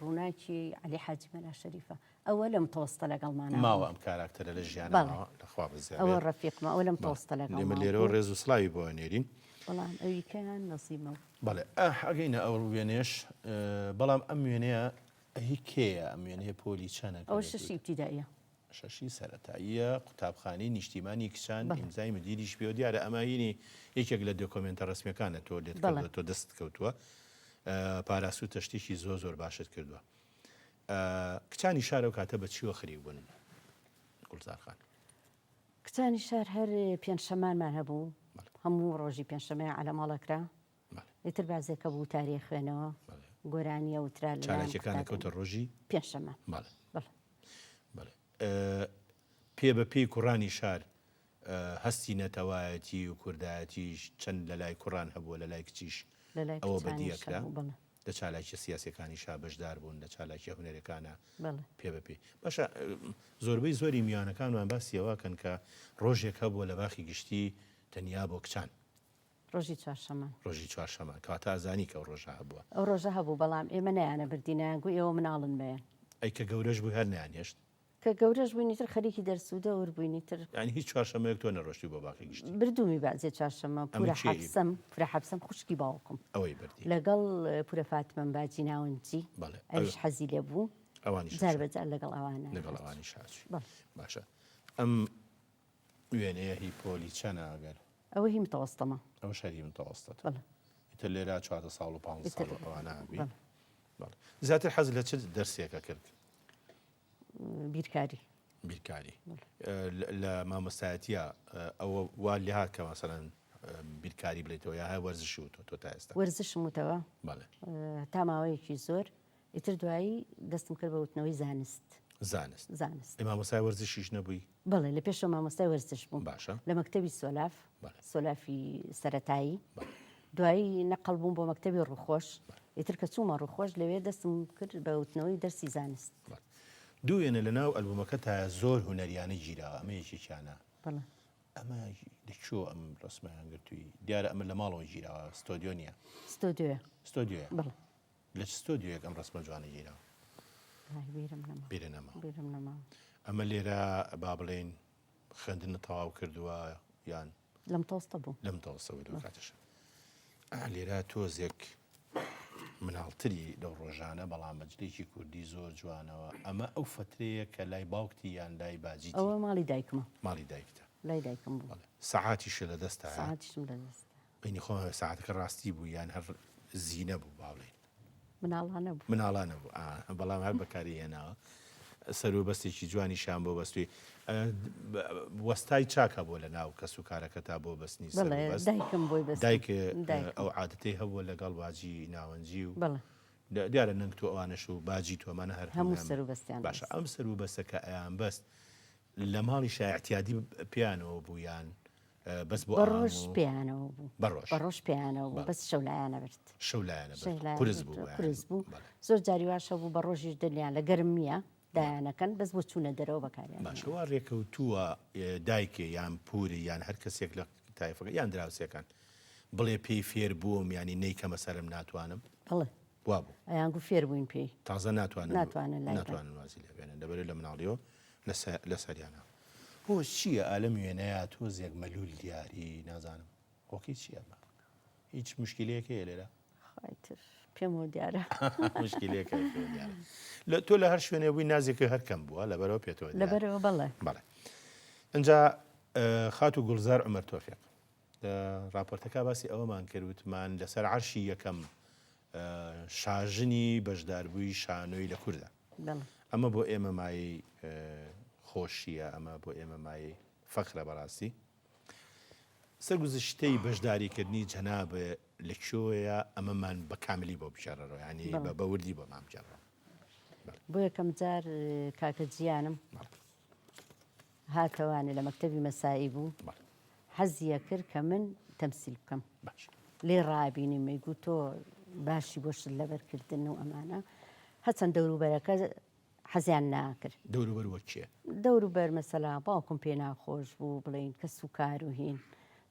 ڕووناکی عەلی حاجی مەلا شەریفە ئەوە لە متەوەستە لەگەڵمانە ماوە ئەم کاراکتەرە لە ژیانەوە لەخوا بزیێ. ئەوە ڕەفیقمە ئەوە لە متەوەستە لەگەڵ ئێمە لێرەوە ڕێز و سڵاوی بۆ نێرین. بەڵام ئەویکەیان نەزیمە. بەڵێ ئەگەینە ئەو وێنێش بەڵام ئەم وێنەیە هی کێیە؟ ئەم وێنەیە پۆلی چەنە؟ ئەوە 6 ئیبتیدائیە. 6 سەرەتاییە قوتابخانەی نیشتیمانی کچان ئیمزای مدیریش پێوە دیارە ئەمە هینی یەکێک لە دۆکۆمنتە ڕسمیەکانە تۆ لێت تۆ دەست کەوتووە پاراسوو تەشتێکی زۆر باشت کردووە. کچانی شارە و کاتە بە چیوە خەریک بوون گوڵزار خان؟ کچانی شار هەر پێنج شەمانمان هەبوو هەموو ڕۆژی پێنجشەمە على ماڵەکرا ئیتر بازێکە بوو تاریخ خوێنەوە گۆرانیە وترا لە چالاکیەکانە کەوتە ڕۆژی پێنجشەمە پێ بە پێی کوڕانی شار هەستی نەتەوایەتی و کوردایەتیش چەند لە لای کوڕان هەبووە لە لای کچیش ئەوە بەدیەکرا لە چالاکی سیاسەکانی شا بەشدار بوون لە چالاکی هونەرەکانە پێ بە پێی باشە زۆربەی زۆری میوانەکانمان باسیەوەکەن کە ڕۆژێک هەبووە لە باخی گشتی تەنیا بۆ کچان ڕۆژی چوارشەمە ڕۆژی چوارشەمە کاتە ئازانی کە ڕۆژە هەبووە ئەو ڕۆژە هەبوو بەڵام ئێمە نەیانە بردینە گوی ئێوە مناڵن بێن ئەی کە گەورەش بوو هەر نیانهێشت کە گەورەش بووینی تر خەریکی دەرسوودە وەربووینی تر ینی هیچ چوارشەمەیەک تۆ نەڕۆشتی بۆ باخی گشتی بردومی بازێ چوارشەمە پورە حەبسەم خوشکی باوکم ئەوەی بردی لەگەڵ پورە فاتمەم باجی ناونجی ئەویش حەزی لێ بوو جار بەجار لەگەڵ ئەوانە لەگەڵ ئەوانی شاچی باشە ئەم وێنەیە هی پۆلی چەنە ئەگەر ئەوە هی متەوەستەمە ئەوە شەری متەوەستەت ئیتر لێرە 4 ساڵ و 5 ساڵ ئەوانە هەبی زیاتر حەز لە چ دەرسێکە کرد بیرکاری لە مامۆستایەتیە ئەوە وا لێ هات کە مەسەڵەن بیرکاری بڵێتەوە یا هەیە وەرزشی و تۆ تا ئێستا وەرزشم وتەوە تا ماوەیەکی زۆر ئیتر دوایی دەستم کرد بە وتنەوەی زانست مامۆستای وەرزشیش نەبووی بڵێ لە پێشەوە مامۆستای وەرزش بووم باشە لە مەکتەبی سۆلافی سەرەتایی دوایی نەقل بووم بۆ مەکتەبی ڕووخۆش ئیتر کە چوومە ڕووخۆش لەوێ دەستم کرد بە وتنەوەی دەرسی زانست دوێنە لە ناو ئەلبومەکە تا زۆر هونەریانە گیراوە ئەمە یەکێکیانە ئەمە لەکوێ ئەم ڕسمیان گرتووی دیارە ئەمە لە ماڵەوە گیراوە ستۆدیۆ نییە ستۆدیۆیە لە ستۆدیۆیەک ئەم ڕسمە جوانە گیراوە بیرە نەما ئەمە لێرە با بڵێن خوێندنە تەواو کردووە یان لەم تۆستە بوو لەم تەوەستەوە دو کاتەشە لێرە تۆزێک مناڵتری لەو ڕۆژانە بەڵام مەجلێکی کوردی زۆر جوانەوە ئەمە ئەو فترەیە کە لای باوکتی یان لای باجیتی ئەوە ماڵی دایکمە ماڵی دایکتە لای دایکم بوو سەعاتیشە لە دەستە سەعاتیشم لە دەست بینی خۆمە سەعاتەکە ڕاستی بوو یان هەر زیینە بوو باڵێن مناڵانە بوو بەڵام هەر بەکاری هێناوە سەر و بەستێکی جوانی شان بۆ بەستوی وەستای چاکە بۆ لە ناو کەس و کارەکە تا بۆ بەستنی دایک ئەو عادەتەی هەبووە لەگەڵ باجی ناوەنجی و دیارە نەنگ تۆ ئەوانەش و باجی تۆمانە هەر هەموو سەر و بەستیان باشە ئەم سەر و بەستەکە ئەیان بەست لە ماڵی شایعتیادی پیانەوە بوویان بەس بۆ ڕۆژ پیانەوە بوو بەڕۆژ پیانەوە بوو بەس شەولایانە برد شەولایانە پرس بوو زۆر جاری واشە بوو بە ڕۆژیش دلیان لە گەرمیە دایانەکەن بەس بۆ چوونە دەرەوە بەکاریان باشەوە ڕێکەوتووە دایکێ یان پوری یان هەر کەسێک لە تایفەکە یان دراوسەکان بڵێ پێی فێر بووم ینی نەیکەمە سەرم ناتوانم بڵێ وا بوو ئەیانگو فێر بووین پێی تازە ناتوانن وازی لێبێنن دەبێت لە مناڵیەوە لە سەریانە بۆ چییە ئالە وێنەیە تۆزێک مەلول دیاری نازانم ئۆکی چییە بە هیچ مشکلەیەکەیە لێرە پێم دیارە مشکلەکە لە تۆ لە هەر شوێنێ بووی نازێکی هەرکەم بووە لەبەرەوە پێێتەوە لەبەرەوە بەڵێ ئەجا خات و گوڵزار عومەر تۆفیق راپۆرتەکە باسی ئەوەمان کردوتمان لەسەر عەرشی یەکەم شاژنی بەشداربووی شانۆی لە کوردە ئەمە بۆ ئێمە مای خۆشیە ئەمە بۆ ئێمە مای فەخرە بەڕاستی سەرگوزشتەی بەشداریکردنی جەنابە لەکوێیە ئەمەمان بە کاملی بۆ بشارەوە ینی بە وردی بۆ مامجارڕە بۆ یەکەم جار کاکە جیانم هاتەوانێ لە مەکتەبی مەسایی بوو حەزیە کرد کە من تەمسیل بکەم لێ ڕابینی مەیگو تۆ باشی بۆ شت لەبەرکردن و ئەمانە هەچەند دەوروبەرەکە حەزیان ناکرد دەوروبەر وەک چییە دەوروبەر مەسەلا باوکم پێ ناخۆش بوو بڵێن کە سوکار و هین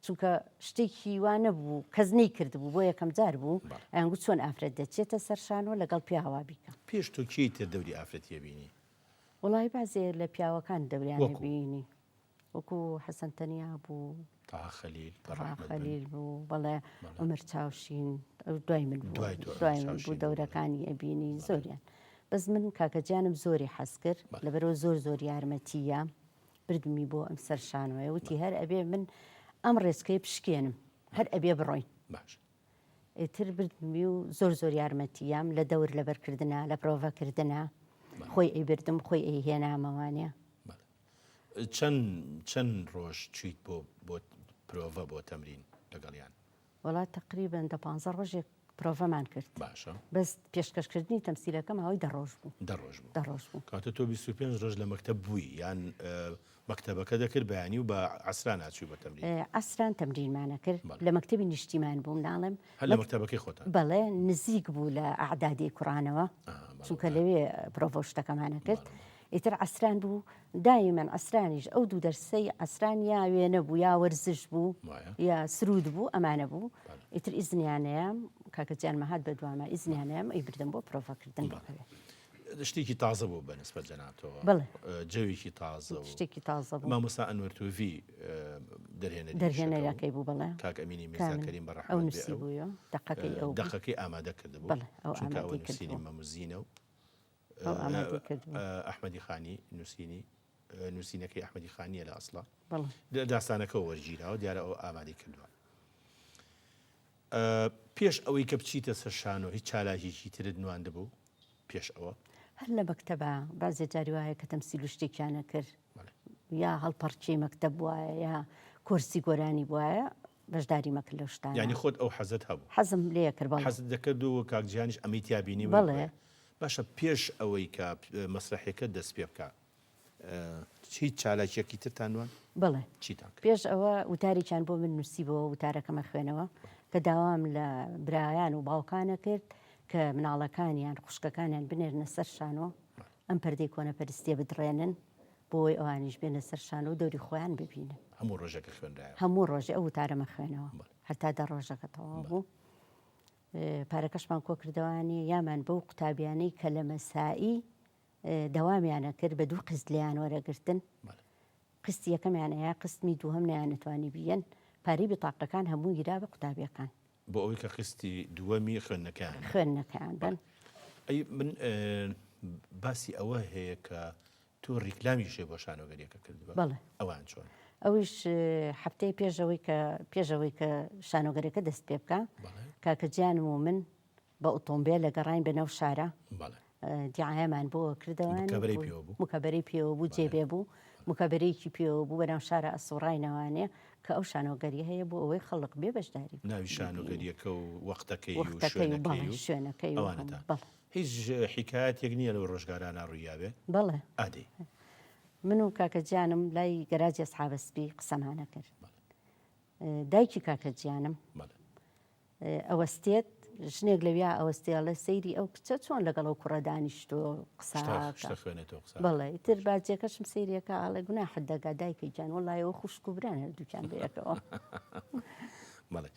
چونکە شتێکی وانە بوو کەس نەی کرد بوو بۆ یەکەم جار بوو ئەیانگو چۆن ئافرەت دەچێتە سەرشانەوە لەگەڵ پیاوا بیکە پێش تۆ کێی تر دەوری ئافرەتیە بینی وڵای بازێ لە پیاوەکان دەوریانە بینی وەکو حەسەن تەنیا بوو خەلیل بوو بەڵێ عومەر چاوشین دوای من بوو دەورەکانی ئەبینی زۆریان بەس من کاکەجانم زۆری حەز کرد لەبەرەوە زۆر یارمەتیە بردمی بۆ ئەم سەرشانەوە وتی هەر ئەبێ من ئەم ڕێچکەی پشکێنم هەر ئەبێ بڕۆین ئیتر بردمی و زۆر یارمەتیام لە دەور لەبەرکردنە لە پرۆڤەکردنە خۆی ئەیبردم خۆی ئەیهێنامەوانێ چەند ڕۆژ چیت بۆ پرۆڤە بۆ تەمرین لەگەڵیان وڵات تقریبان 15 ڕۆژێک پرۆڤەمان کرد باشە بەس پێشکەشکردنی تەمسیلەکە ماوەی 10 ڕۆژ بوو 10 ڕۆژ بوو 10 ڕۆژ بوو کاتە تۆ 25 ڕۆژ لە مەکتەب بووی یان مەکتەبەکە دەکرد بەیانی و بە عەسرا ناچوو بە تەمرین ئەسران تەمرینمانە کرد بەڵێ. لە مەکتەبی نیشتیمان بووم ناڵێم هەر لە مەکتەبەکەی خۆتان بەڵێ نزیک بوو لە ئەعدادی کوڕانەوە چونکە لەوێ پرۆڤە شتەکەمانە کرد ئیتر عەسران بوو دایمەن عەسرانیش ئەو دوو دەرسەی عەسران یا وێنە بوو یا وەرزش بوو یا سرود بوو ئەمانە بوو ئیتر ئیزنیانەیە کاکەجیان مەهات بە دوامە ئیزنیانەیەم ئەی بردم بۆ پرۆڤەکردن بەکەوێ شتێکی تازە بوو بەنسبەت جەنابەتەوە بەڵێ. جەوێکی تازە و شتێکی تازە بوو مامۆستا ئەنوەرتۆڤی دەرهێنەرەکەی بوو بەڵێ کاک ئەمینی میرزاکەریم ئەو بەڕەحمەت نووسی بووە دقەکەی ئەو بوو. دەقەکەی ئامادە کردبوو بەڵێ، ئەو چونکە ئەوە ئامادەی نووسینی کردبوو. مەموزینە و ئەو ئامادەی کردبوو. ئەحمەدی خانی نووسینەکەی ئەحمەدی خانیە لە ئەسڵا بەڵێ. داستانەکە وەرگیراوە دیارە ئەو ئامادەی کردووە پێش ئەوەی کە بچیتە سەر شانۆ هیچ چالاکێکی ترت نواندە بوو پێش ئەوە هەر لە مەکتەبە بازێ جاری وایە کە تەمسیل و شتێکیانە کرد بەڵێ. یا هەڵپەرچەی مەکتەب وایە یا کورسی گۆرانی وایە بەشداری مەکرد لەو شتانە یعنی خۆت ئەو حەزت هەبوو حەزم لێ کرد بەڵێ. حەزت دەکرد و کاکجیانیش ئەمەی تیابینی بەڵێ. باشە پێش ئەوەی کە مەسرحەکە دەست پێ بکە هیچ چالاکیەکی ترتان نوان بەڵێ چیتان کرد پێش ئەوە وتاریان بۆ من نووسیبەوە وتارەکەمە خوێنەوە کە داوام لە برایان و باوکانە کرد کە مناڵەکانیان خوشکەکانیان بنێرنە سەر شانۆ ئەم پەردەی کۆنەپەرستیە بدڕێنن بۆی ئەوانیش بێنە سەر شانۆ و دەوری خۆیان ببینن هەموو ڕۆژێکە خوێنرایە هەموو ڕۆژێ ئەو وتارەمە خوێنەوە هەتا دە ڕۆژەکە تەواو بوو پارەکەشمان کۆ کردەوانی یامان بەو قوتابیانەی کە لە مەسائی دەوامیانە کرد بە دوو قست لیان وەرەگرتن قستی یەکەمیانەیە قستمی دووهەم نەیانەتوانی بیەن پارەی بتاقەکان هەموو گیرا بە قوتابیەکان بۆ ئەوەی کە قستی دووەمی خوێندنەکەیان بن ئەی من باسی ئەوە هەیە کە تۆ ڕیکلامیشێ بۆ شانۆگەریەکە کردووە بەڵێ ئەوان چۆن ئەویش هەفتەی پێشەوەی کە شانۆگەرەکە دەست پێ بکە کاکە گیانم و من بە ئۆتۆمبیل لە گەڕین بەنەو شارە دیعایەمان بۆ کردەوەی مکەبەرەی پێوە بوو جێبێ بوو مکەبەرەیەکی پێوە بوو بەناو شارە ئەسوڕاینەوانێ کە ئەو شانۆگەری هەیە بۆ ئەوەی خەڵق بێ بەشداری ناوی شانۆگەریەکە و وەختەکەی شوێنەکەی هیچ حیکایەتێک نییە لەو ڕۆژگارانە ڕوویابێ بەڵێ ئادەی من و کاکە گیانم لای گەراجی ئەسحابەسپی قسەمانە کرد دایکی کاکە گیانم ئەوەستێت ژنێک لەویا ئەوەستێڵە سەیری ئەو کچە چۆن لەگەڵ ئەو کوڕە دانیشتۆ قسە بەڵێ تر باجێکەشم سەیرەکە ئاڵێ گونا حدەگا دایکی گیان وەڵایەوە خوشک و بران هەردووکیان بەیەکەوە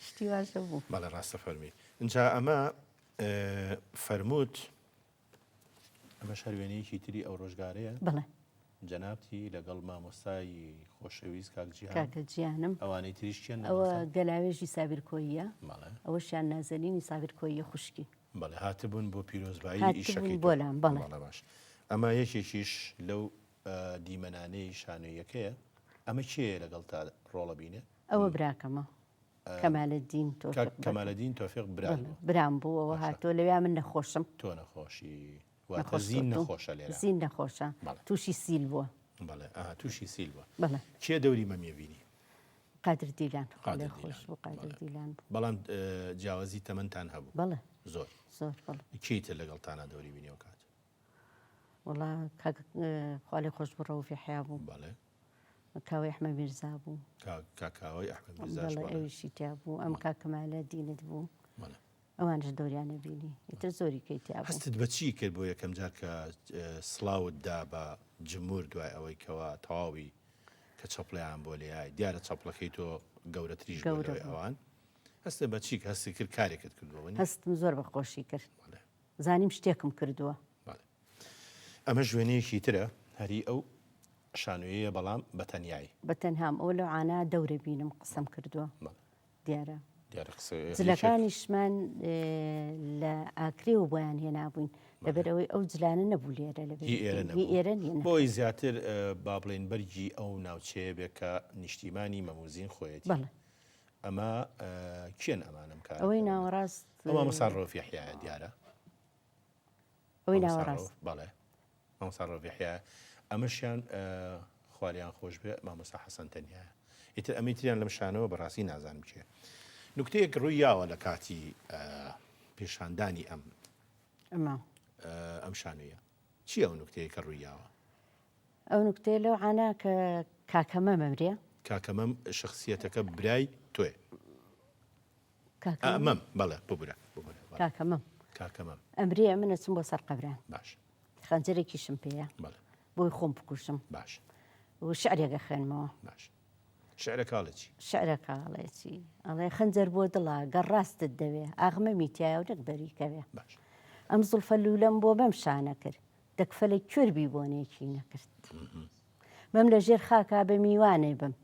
شتی واشە بوو بەڵێ ڕاستە فەرمی اینجا ئەمە فەرمووت ئەمە شەروێنەیەکی تری ئەو ڕۆژگارەیە بڵێ جەنابتی لەگەڵ مامۆستای خۆشەویست کاکە گیانم ئەوانەی تریشیان ئەوە گەلاوێژی سابیرکۆییە ئەوەشیان نازەنینی سابیرکۆیی خوشکی بەڵێ هاتبوون بۆ پیرۆزبایی ئیشەکەی بۆلام بەڵێ باش ئەمە یەکێکیش لەو دیمەنانەی شانۆیەکەیە ئەمە کێ لەگەڵ تا ڕۆڵە بینێ ئەوە براکەمە کەمالەدین تۆفیق برام بوو ئەوە هاتۆ لەویا من نەخۆشم تۆ نەخۆشی زین نەخۆشە لێرە زین نەخۆشە تووشی سیل بووە بەڵێ تووشی سیل بووە بەڵێ کێ دەوری مەمیێبینی قادر دیلان خۆش بوو قادر دیلان بەڵام جیاوازی تەمەندتان هەبوو بەڵێ زۆر بەڵێ کێیتر لەگەڵتانە دەوری بینی و کات وڵا خاڵی خۆش بڕە و فیحیا بوو بەڵێ کاوی ئەحمەد میرزا بوو کاکاوی ئەحمەد میرزا ئەویشی تیا بوو ئەم کاکەمالە دینت بوو ئەوانش دەوریانە بینی ئیتر زۆری کەیتیا بوو هەستت بەچی کرد بۆ یەکەم جار کە سڵاوتدا بە جمهور دوای ئەوەی کەوا تەواوی کە چەپڵیان بۆ لێای دیارە چەپڵەکەی تۆ گەورەتریش ئەوان هەستە بەچی کە هەستی کرد کارێکت کردەوە هەستم زۆر بەخۆشی کرد زانیم شتێکم کردووە ئەمە ژوێنەیەکی ترە هەری ئەو شانۆیە بەڵام بەتەنیایی بەتەنهام ئەو لەو عانە دەورە بینم قسەم کردووە دیارە جلەکانیشمان لە ئاکرێ و بۆیان هێنابووین لەبەرەوەی ئەو جلانە نەبوو لێرە ئێرە بۆی زیاتر با بڵێن بەرگی ئەو ناوچەیە بێ کە نیشتیمانی مەموزین خۆیەتی ئەمە کێن ئەمانم کار ئەوەی ناوەڕاست مامۆستا ڕۆفیحیایە دیارە ئەوەی ناوەڕاست بەڵێ مامۆستا ڕۆفیحیایە ئەمەشیان خوالیان خۆش بێ مامۆستا حەسەن تەنیایە ئیتر ئەمیتریان لەم شانەوە بەڕاستی نازانم چێ نکتەیەک ڕوویاوە لە کاتی پێشاندانی ئەم شانەیە چی ئەو نکتەیە کە ڕوویاوە ئەو نکتەیە لەو عانە کە کاکەمە مەمرێ کاکەمەم شخصیەتەکە برای تۆێ مەم بەڵێ ببرە کاکەمەم ئەمرێ منە چم بۆ سەر قەبران باش خەنجەرێکیشم پێەیە بۆی خۆم بکوشم باش و شعرێکە خوێنمەوە باش شعرە کاڵێکی شعرە کاڵێکی ئەڵێ خەنجەر بۆ دڵا گەڕاستت دەوێ ئاغمە میتیایە و نەک بەریکەوێ باش ئەم زوڵفە لولەم بۆ بەم شانە کرد دەکفەلێک کوێربی بۆنێکی نەکرد مەم لە ژێر خاکا بە میوانێ بم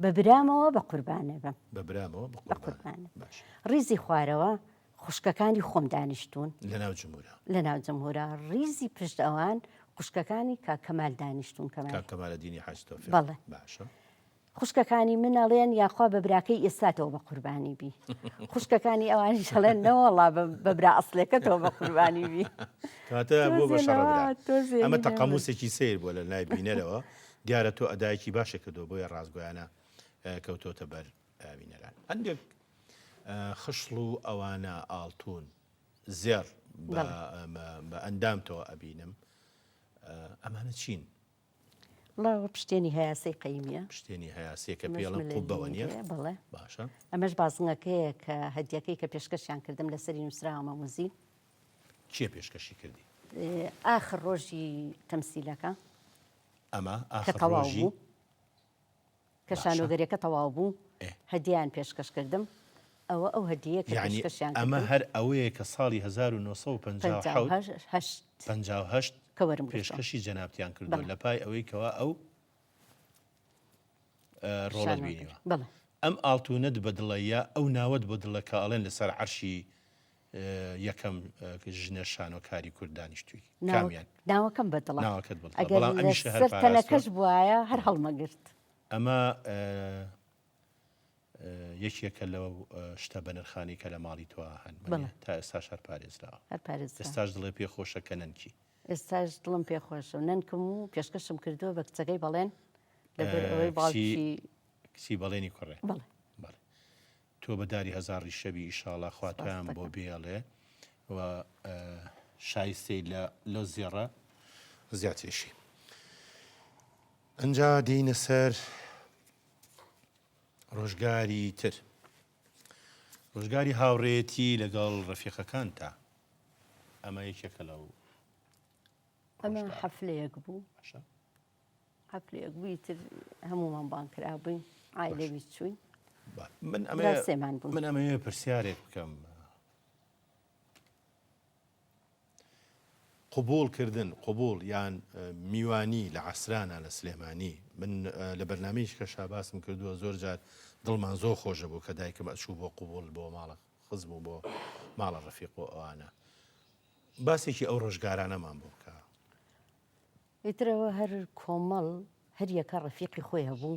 بە برامەوە بە قوربانێ بم بە برامەوە بە قوربانێ ڕیزی خوارەوە خوشکەکانی خۆم دانیشتون لە ناو جمهورە ڕیزی پشت ئەوان خوشکەکانی کاکەمال دانیشتون کەمالە دینی حەجتۆف بەڵێ باشە خوشکەکانی منەڵێن یاخوا بە براکەی ئێستاتەوە بە قوربانی بی خوشکەکانی ئەوانی شەڵێن نەوەڵا بە برا ئەسلەکەتەوە بە قوربانی بی کاتە بۆ بە ئەمە تەقەموسێکی سیر بۆ لە لای بینەرەوە دیارە تۆ ئەدایەکی باشە کردو بۆیە ڕازگۆیانە کەوتۆتە بەر بینەران هەندێک خشڵ و ئەوانە ئاڵتون زێر بە ئەندامتەوە ئەبینم ئەمانە چین وڵاوە پشتێنی هەیاسەی قەیمیە پشتێنی هەیاسەیە کە پێڵم قوبەوە نیە بڵێ باشە ئەمەش بازنگەکەیە کە هەدیەکەی کە پێشکەشیان کردم لەسەری نووسراوە موزی چیە پێشکەشی کردی ئاخر ڕۆژی تەمسیلەکە ئەمە کە تەواو بوو کە شانۆگەریەکە تەواو بوو هەدیان پێشکەش کردم ئەو هەدیە کە پێشکەشیان ئەمە هەر ئەوەیە کە ساڵی 1950 پێشکەشی جەنابەتیان کردو لە پای ئەوەی کەوا ئەو ڕۆڵەت بینیوە ئەم ئاڵتونەت بەدڵەیە ئەو ناوەت بۆ دڵەکە ئەڵێن لەسەر عەرشی یەکەم ژنە شانۆکاری کورد دانیشتووی کامیان ناوەکەم بەدڵە ناوەکەت بڵ تەنەکەش بواە هەر هەڵمەگرت ئەمە یەکێکە لەو شتە بەنرخانی کە لە ماڵی تۆ هەن تا ئێستا شەر پارێزراوە ئێستاش دڵێ پێخۆشەکە نەنکی ئێستاش دڵم پێخۆشە و نەنکم و پێشکەشم کردووە بە کچەکەی بەڵێن لەبەر ئەوەی باوکی کچی بەڵێنی کوڕێ تۆ بەداری هەزاری شەوی ئیشاڵا خواتیان بۆ بێڵێ و شایستەی لە زێڕە زیاتێشی ئەنجا دینە سەر ڕۆژگاری تر ڕۆژگاری هاوڕێتی لەگەڵ ڕەفیقەکان تا ئەمە یەکێکە لەو ئەمە حەفلەیەک بوو حەفلەیەک بووی تر هەمومان بان کرا بووین ئایلەوی چووین من ئەمەیە پرسیارێک بکەم قبول یان میوانی لە عسرانە لە سلێمانی من لە بەرنامەیەش کە شاباسم کردووە زۆر جار دڵمان زۆر خۆشە بوو کە دایکم ئەچوو بۆ قبول بۆ ماڵە خزم و بۆ ماڵە ڕەفیق و ئەوانە باسێکی ئەو ڕۆژگارانەمان بۆ بکە ئیترەوە هەر کۆمەڵ هەر یەکە ڕەفیقی خۆی هەبوو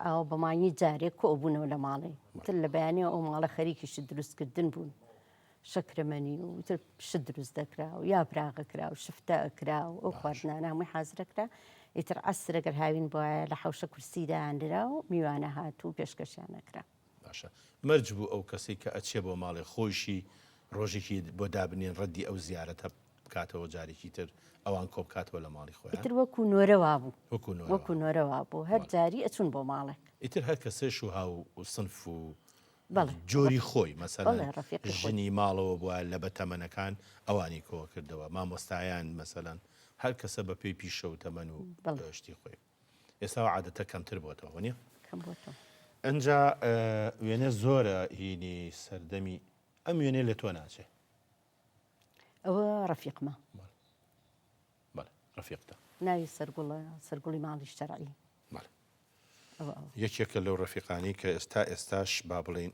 ئەو بەمانی جارێک کۆ بوونەوە لە ماڵی تر لە بەیانێ ئەو ماڵە خەریکیش دروستکردن بوون شەکرەمەنی و تر شت دروست دەکرا و یا پراغەکرا و شفتە ئەکرا و ئەو خواردنانە هەمووی حازرەکرا ئیتر عەسر ئەگەر هاوین بواە لە حەوشە کورسیدا هاندرا و میوانە هات و پێشکەشیان ئەکرا باشە مەرج بوو ئەو کەسێک کە ئەچێ بۆ ماڵی خۆشی ڕۆژێکی بۆ دابنێن ڕەدی ئەو زیارەتە بکاتەوە جارێکی تر ئەوان کۆ بکاتەوە لە ماڵی خۆیان ئیتر وەکو نۆرەوا بوو وەکو نۆرەوا بوو هەر جاری ئەچون بۆ ماڵێک ئیتر هەر کەسێش و هاو و سنف و جۆری خۆی مەسەلەن ژنی ماڵەوە بووە لە بەتەمەنەکان ئەوانی کۆ کردەوە مامۆستایان مەسەلەن هەر کەسە بە پێی پیشە و تەمەن و شتی خۆی ئێستا عادەتە کەمتر بۆتەوە نیە ئەنجا وێنە زۆرە هینی سەردەمی ئەم وێنێ لە تۆ ناچێ ئەوە ڕەفیقمە ڕەفیقتە ناوی سەرگوڵی ماڵی شەرعی یەکێکە لەو ڕەفیقانی کە ئێستاش با بڵێن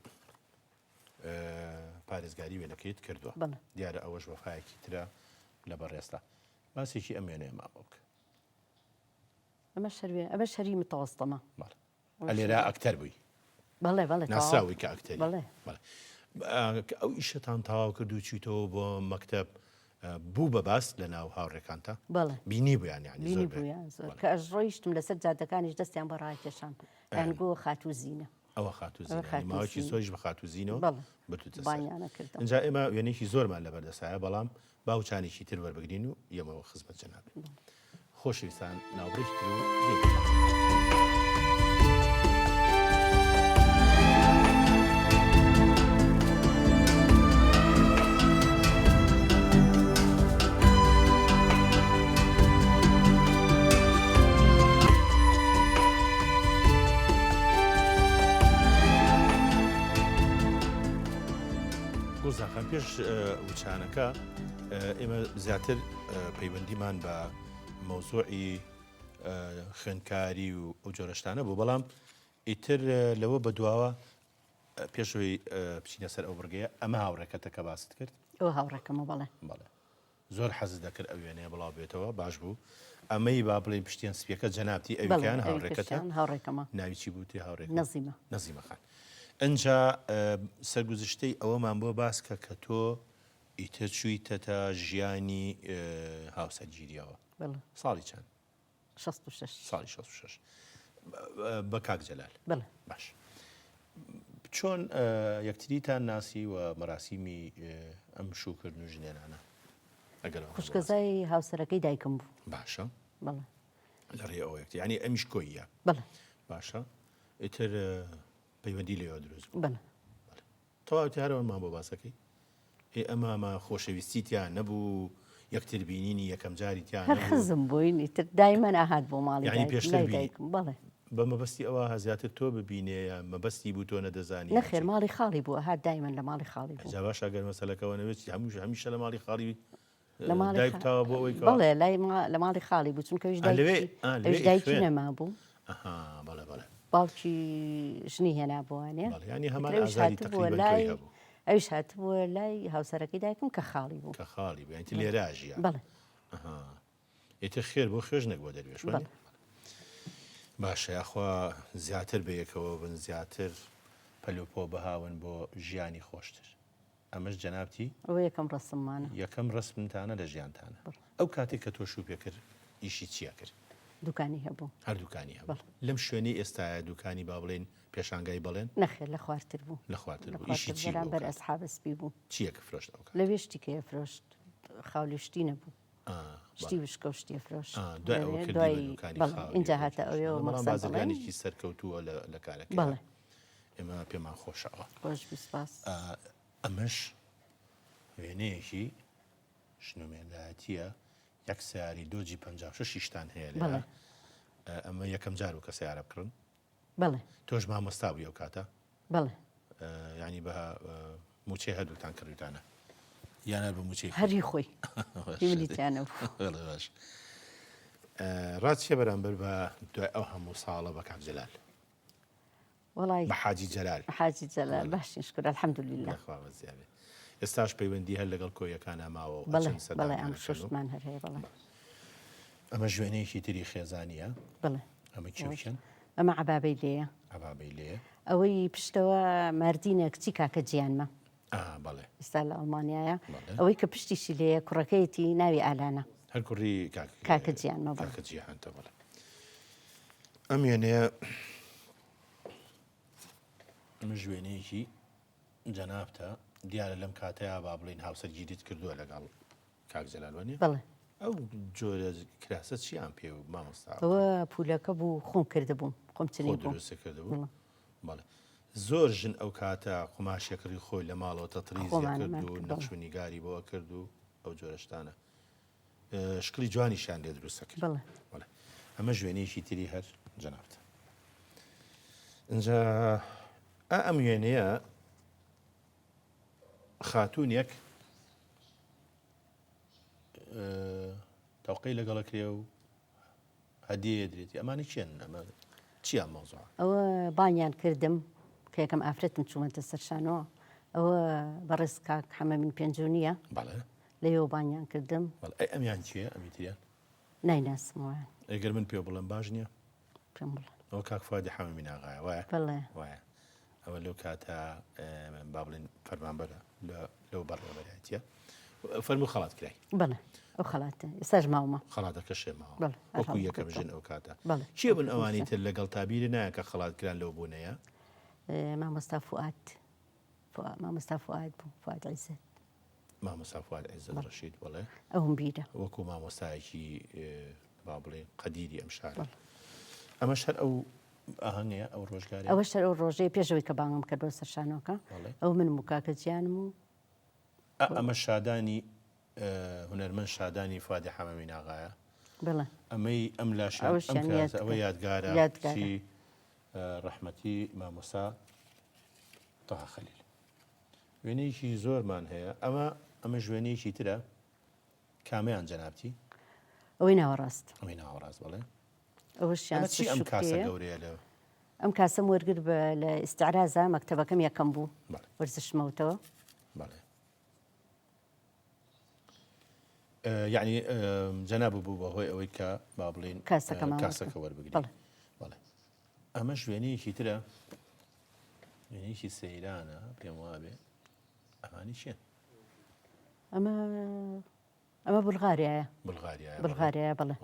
پارێزگاری وێنەکەیت کردووە دیارە ئەوەش وەفایەکی ترە لە بەڕێستا باسێکی ئەم وێنەیە مابووکە ئەمە شەری متەوەستەمە ئەلێرا ئەکتەر بووی ناسراوی کە ئەکتەری ئەو ئیشەتان تەواو کرد و چیتەوە بۆ مەکتەب بوو بە باس لە ناو هاوڕێکانتە بەڵێ بینی بوویان یعنی بینی زۆر بێ. بوویان زۆر کە ئەش ڕۆیشتم لەسەر جادەکانیش دەستیان بە ڕایکێشان یانگۆ خاتوو زیینە ئەوە خاتوزیین ماوەی زۆریش بە خاتوزیینەوە بەڵێ بتوتە بانیانە کردم اینجا ئێمە وێنێکی زۆرمان لەبەردەسایە بەڵام باوچانێکی تر وەربگرین و ئێمەوە خزمەت جەناب خۆشەویستان ناوبڕێکی تر و گوڵزاخان پێش وچانەکە ئێمە زیاتر پەیوەندیمان بە مەوزوعی خوێندکاری و ئەو جۆرەشتانە بوو بەڵام ئیتر لەوە بەدواوە پێشەوەی بچینە سەر ئەو بڕگەیە ئەمە هاوڕێکەتە کە باست کرد ئەو هاوڕێکەمە بەڵێ بەڵێ زۆر حەزت دەکرد ئەو وێنەیە بڵاو بێتەوە باش بوو ئەمەی با بڵێن پشتیان سپیەکە جەنابتی ئەویان هاوڕێکەتە هاوڕێکەمە ناوی چی بووتی هاوڕێک نەزیمە نەزیمەخان ئەجا سەرگوزشتەی ئەوەمان بۆ باسکە کە تۆ ئیتر چوویتە تا ژیانی هاوسەرگیریەوە ساڵی چەند 66 ساڵی 66 بە کاک جەلال بڵێ باش چۆن یەکتریتان ناسی و مەراسیمی ئەم شوکردن و ژنێنانە ئەگەر خوشکەزای هاوسەرەکەی دایکم بوو باشە بڵێ لە ڕێ ئەوە یەکتی ینی ئەمیش کۆیە بڵێ باشە ئیتر پەیوەندی لێەوە دروست بڵێ تەواوی هەرەوەمان بۆ باسەکەی ئەمامە خۆشەویستیتیان نەبوو یەکتر بینینی یەکەم جاریتیان هەر حەزم بووین تر دایمەن ئاهات بۆ ماڵی یعنی پێشتر دایکم بڵێ بە مەبەستی ئەوە هەزیاتر تۆ ببینێ مەبەستی بوو تۆ نەدەزانی نەخێر ماڵی خاڵی بوو هات دایمەن لە ماڵی خاڵی بوو جا باش ئەگەر مەسەلەکەەوە نەوێت هەمیشە لە ماڵی خاڵی لە ماڵی دایکتاوە بۆ ئەوەی بڵێ لای لە ماڵی خاڵی بوو چونکەویش دایکی نەما بوو بەڵێ بەڵێ باوکی ژنی هێنا بووانێ ینی هەمان ئازاری تقریبا ئەوش هاتبووە لای هاوسەرەکەی دایکم کە خاڵی بوو کە خاڵی بوو ینی لێراژیە بڵێ ئێتر خێر بۆ خوێژنێک بۆ دەروێش باشە یاخوا زیاتر بەیەکەوە بن زیاتر پەلوپۆ بەهاون بۆ ژیانی خۆشتر ئەمەش جەنابتی ئەوە یەکەم ڕسممانە یەکەم ڕسمتانە لە ژیانتانە ئەو کاتێک کە تۆ شو پێ کرد ئیشی چیە کرد دوکانی هەبوو هەر دوکانی هەبوو لەم شوێنی ئێستاە دوکانی با بڵێن پێشانگای بڵێن نەخێر لە خوارتر بوو لە خوارتر بوو ئیشی چی بەرامبەر ئەسحابسپی بوو چییە کە فرۆشت ئەو لەوێ شتێکەیە فرۆشت خاولیشتی نەبوو شتی وشکە و شتی فرۆشت دوای اینجا هاتە ئەوەوە مەڵامبازەکانێکی سەرکەوتووە لە کارەکە بەڵێ ئێمە پێمان خۆشەوە خۆش بسپاس ئەمەش وێنەیەکی شنومێنایەتیە یەک سیاری دۆجی 56 هەیە لێ ئەمە یەکەم جار و کە سیارە بکڕن بەڵێ تۆش مامۆستا بووی ئەو کاتە بەڵێ ینی بە موچەی هەردووتان کردوتانە یانە بە موچەی هەری خۆی هیملیتیانە باش ڕاستیە بەرامبەر بە دوای ئەو هەموو ساڵە بە کاک جەلال وڵای بە حاجی جەلال حاجی جەلال باشین شکر الحەمدولله ئێستاش پەیوەندی هەر لەگەڵ کۆیەکانە ماوە بەڵێ ئەم شوشمان هەر هەیە بەڵێ ئەمە ژوێنەیەکی تری خێزانیە بڵێ ئەمە کێوچەن ئەمە عەبابەی لێیە عەبابەی لێیە ئەوەی پشتەوە ماردینە کچی کاکە گیانمە بەڵێ ئێستا لە ئەڵمانیایە ئەوەی کە پشتیشی لێیە کوڕەکەیەتی ناوی ئالانە هەر کوڕی کاکە گیانمە کاکە جیهانتە بڵێ ئەم وێنەیە ئەمە ژوێنەیەکی جەنابتە دیارە لەم کاتەیە با بڵین هاوسەرگیریت کردووە لەگەڵ کاک جەلالوانێ بڵێ ئەو جۆرە کراسە چیان پێ و مامۆستا ئەوە پولەکە بوو خۆم کردبووم خۆم چنی دروستە کردبوو بەڵێ زۆر ژن ئەو کاتە قوماشێکری خۆی لە ماڵەوە تەتریزی کرد و نەخشونیگاری بۆەوە کرد و ئەو جۆرەشتانە شکلی جوانیشان لێ دروستە کرد بڵێ ئەمە ژوێنەیەکی تری هەر جەنابتە اینجا ئەم وێنەیە خاتوونێک تەوقەی لەگەڵەکرێ و هەدیە درێتی ئەمانی چێن ئەمە چیان مەوزوع ئەوە بانیان کردم کە یەکەم ئافرەتم چوومەتە سەرشانەوە ئەوە بەڕێز کاک حەمەمین پێنجۆنیە بەڵێ لەوێ بانیان کردم ئەمیان چییە ئەمیتریان نایناسمەوە ئەگەر من پێ بڵم باش نییە پێم بڵێ ئەوە کاک فادی حەمەمین ئاغایە وایە بڵێ وایە ئەوە لەو کاتە با بڵێن فەرمانبەرە لەو بەڕێوەبەرایەتیە و فەرموو خەڵات کرای بەڵێ ئەو خەڵاتە ئێستاژ ماومە خەڵاتەکە شێماوە بەڵێ وەکو یەکەم ژن ئەو کاتە بەڵێ چیە بن ئەوانی تر لەگەڵ تابیری نایە کە خەڵاتکران لەو بوونەیە مامۆستا فواد مامۆستا فواد بوو فواد عیزت مامۆستا فواد عیزت ڕەشید بڵێ ئەوم بیرە وەکو مامۆستایەکی با بڵێن قەدیری ئەم شارە ئەمەش هەر ئەو ئاهەنگەیە ئەو ڕۆژگاری ئەوە شەر ئەو ڕۆژەیە پێشەوەی کە بانگم کرد بۆ سەرشانۆکە ئەو من و کاکە جیانم و ئەمە شادانی هونەرمەند شادانی فادی حەمەمی ناغایە بڵێ ئەمەی ئەم لاشە ئەوە یادگارە چی ڕەحمەتی مامۆستا تەها خەلیل وێنەیەکی زۆرمان هەیە ئەمە ژوێنەیەکی ترە کامیان جەنابتی ئەوەی ناوەڕاست ئەوەی ناوەڕاست بڵێ ئەوەشیان چی ئەم کاسە گەورەیە لە ئەم کاسەم وەرگر بە لە ئیستعرازە مەکتەبەکەم یەکەم بوو وەرزشمەوتەوە بەڵێ یعنی جەناب بوو بەهۆی ئەوەی کە با بڵێن کاسەکە وەربگری بەڵێ ئەمە شوێنەیەکی ترە وێنەیەکی سەیرانە پێم وابێ ئەمانی چیان ئەمە بولغاریایە بولغاریایە بڵێ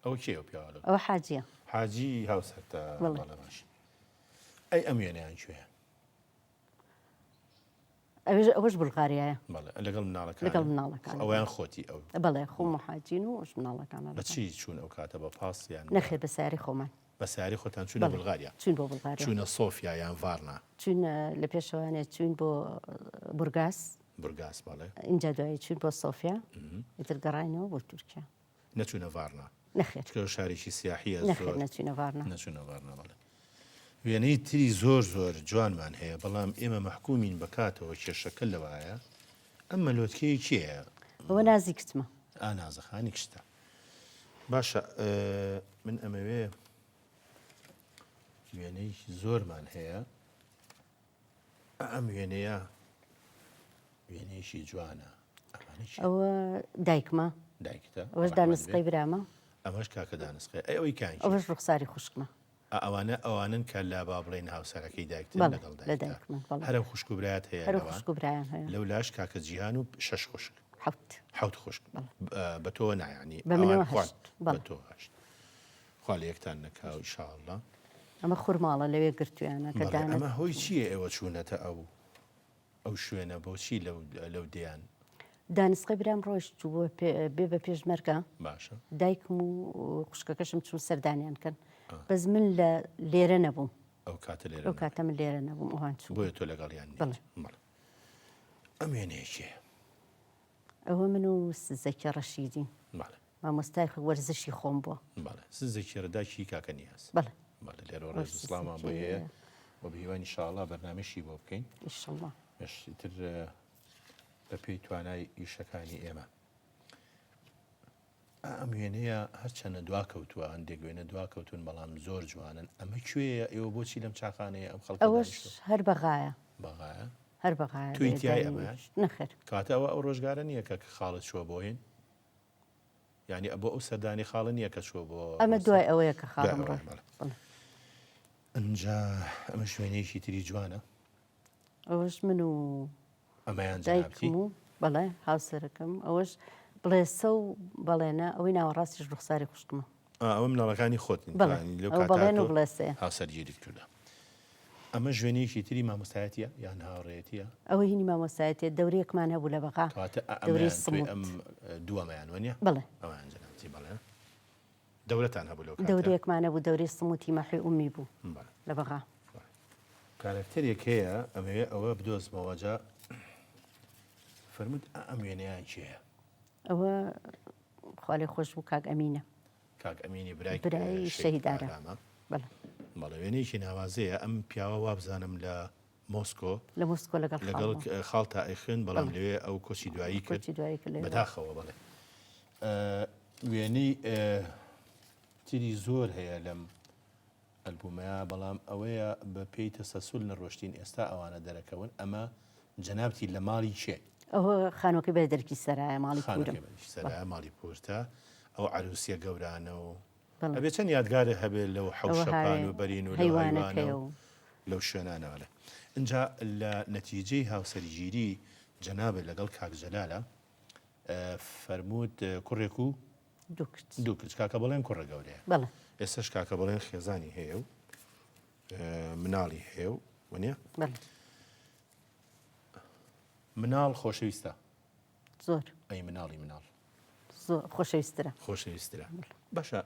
ئەو کێ پیاوە ئەوە حاجیە حاجی هاوسەرتە بەڵێ باش ئەی ئەم وێنەیان کوێیە ئەوەش بولغاریایە لەگەڵ مناڵەکان لەگەڵ مناڵەکان ئەویان خۆتی ئەو بەڵێ خۆم و حاجین و ئەوش مناڵەکانە بە چی چوون ئەو کاتە بە پاسیان نەخێر بە ساری خۆمان بە ساری خۆتان چوونە بولغاریا چوین بۆ بولغاریا چوونە سۆفیا یان ڤارنا چوین لە پێشەوانێت چوین بۆ بورگاس بەڵێ اینجا دوایی چوین بۆ سۆفیا ئیتر گەڕاینەوە بۆ تورکیا نەچوونە ڤارنا نەخێر شارێکی سیاحیە نەخێر نەچوینە ڤارنا نەچوونە ڤارنا بەڵێ وێنەی تری زۆر جوانمان هەیە بەڵام ئێمە مەحکومین بەکاتەوە کێشەکە لەوایە ئەم مەلۆتکەی کێیە ئەوە نازی کچمە نازەخانی کشتە باشە من ئەمەوێ وێنەی زۆرمان هەیە ئەم وێنەیەکی جوانە ئەوە دایکمە دایکتە ئەوەش دانسقەی برامە ئەمەش کاکە دانسقی ئەوەی کان ئەوەش ڕوخساری خوشکمە ئەوانن کە لا با بڵێن هاوسەرەکەی دایکتر لەگەڵ دایکمە هەرە خوشک و برایەت هەیە لەو لاش کاکە جیهان و 6 خوشک حوت خوشک بە تۆ نایانی بە تۆ هەشت خوا لە یەکتان نەکا و ئینشاءڵڵا ئەمە خورماڵە لەوێ گرتویانە کە ئەمە هۆی چییە ئێوە چوونەتە ئەو شوێنە بۆچی لەو دییان دانسقی برام ڕۆژ چوو بێ بە پێشمەرگە باشە دایکم و خوشکەکەشم چوو سەردانیان کەن بەس من لە لێرە نەبووم ئەو کاتە من لێرە نەبووم ئەوان چوو بۆیە تۆ لەگەڵیان ئەم وێنەیەکێ ئەوە من و سزەکی ڕەشیدین مامۆستای وەرزشی خۆم بووە سزێکی ڕداکی کاکە نیاز لێرە ڕێز ئیسلامان بۆ هەیە بۆ بهیوانی ئینشاءڵڵا بەرنامەشی بۆ بکەین ئینشاءڵڵا تر بە پێی توانای ئیشەکانی ئێمە ئەم وێنەیە هەرچەنە دواکەوتووە هەندێک وێنە دواکەوتون بەڵام زۆر جوانن ئەمە کوێیە ئێوە بۆچی لەم چاخانەیە ئەم خەڵک ئەوەش هەر بەغایە هەر بەغایە تویتیای ئەمە نەخێر کاتەوە ئەو ڕۆژگارە نییە کە خاڵت چووە بۆ هێن ینی ئە بۆ ئەو سەردانی خاڵە نییە کە چووە بۆ ئەمە دوای ئەوەیە کە خاڵم ئەجا ئەمە شوێنەیەکی تری جوانە ئەوەش من و ئەمەیان دایکم و بەڵێ هاوسەرەکەم ئەوەش بڵێسە و بەڵێنە ئەوەی ناوەڕاستیش ڕوخساری خوشکمە ئەوە مناڵەکانی خۆتن بەڵێن و بڵێسێ هاوسەرگیریت کردە ئەمە ژوێنەیەکی تری مامۆستایەتیە یان هاوڕێتیە ئەوە هینی مامۆستایەتێ دەورەیەکمان هەبوو لە بەغا دەوری سموت ئەم دووەمەیان وەنیە بڵێ ئەویان جەنابەتی بڵێ دەورەتان هەبوو لەو دەورەیەکمان هەبوو دەوری سموتی مەحی ئومی بوو لە بەغا کارکتەرێک هەیە ئەمەوێ ئەوە بدۆزمەوە جا فەرمووت ئەم وێنەیان کێیە ئەوە خاڵی خۆش بوو کاک ئەمینە کاک ئەمینی برای شەهیدارە بەڵێ وێنەیەکی ناوازەیە ئەم پیاوە وابزانم لە مۆسکۆ لەگەڵ خاڵتا ئەیخن بەڵام لەوێ ئەو کۆچی دوایی کرد بەداخەوە بڵێ وێنەی تری زۆر هەیە لەم ئەلبومەیە بەڵام ئەوەیە بە پێی تەسەسول نەڕۆشتین ئێستا ئەوانە دەرەکەون ئەمە جەنابتی لە ماڵی چێ ئەوە خانۆکە بە دەرکی سەرایە ماڵی سەرایە ماڵی پۆرتە ئەو عروسیە گەورانە و ئەبێ چەند یادگارە هەبێت لەو حەوشەپان و بەرین و هەیوانە لەو شوێنانەوەلە اینجا لە نەتیجەی هاوسەرگیری جەنابێت لەگەڵ کاک جەلالە فەرمووت کوڕێک و دوو کچ کاکە بڵێن کوڕە گەورەیە بەڵێ ئێستش کاکە بڵێن خێزانی هەیە و مناڵی هەیە و وانە بەڵێ مناڵ خۆشەویستە زۆر ئەی مناڵی مناڵ زۆر خۆشەویسترە خۆشەویسترە باشە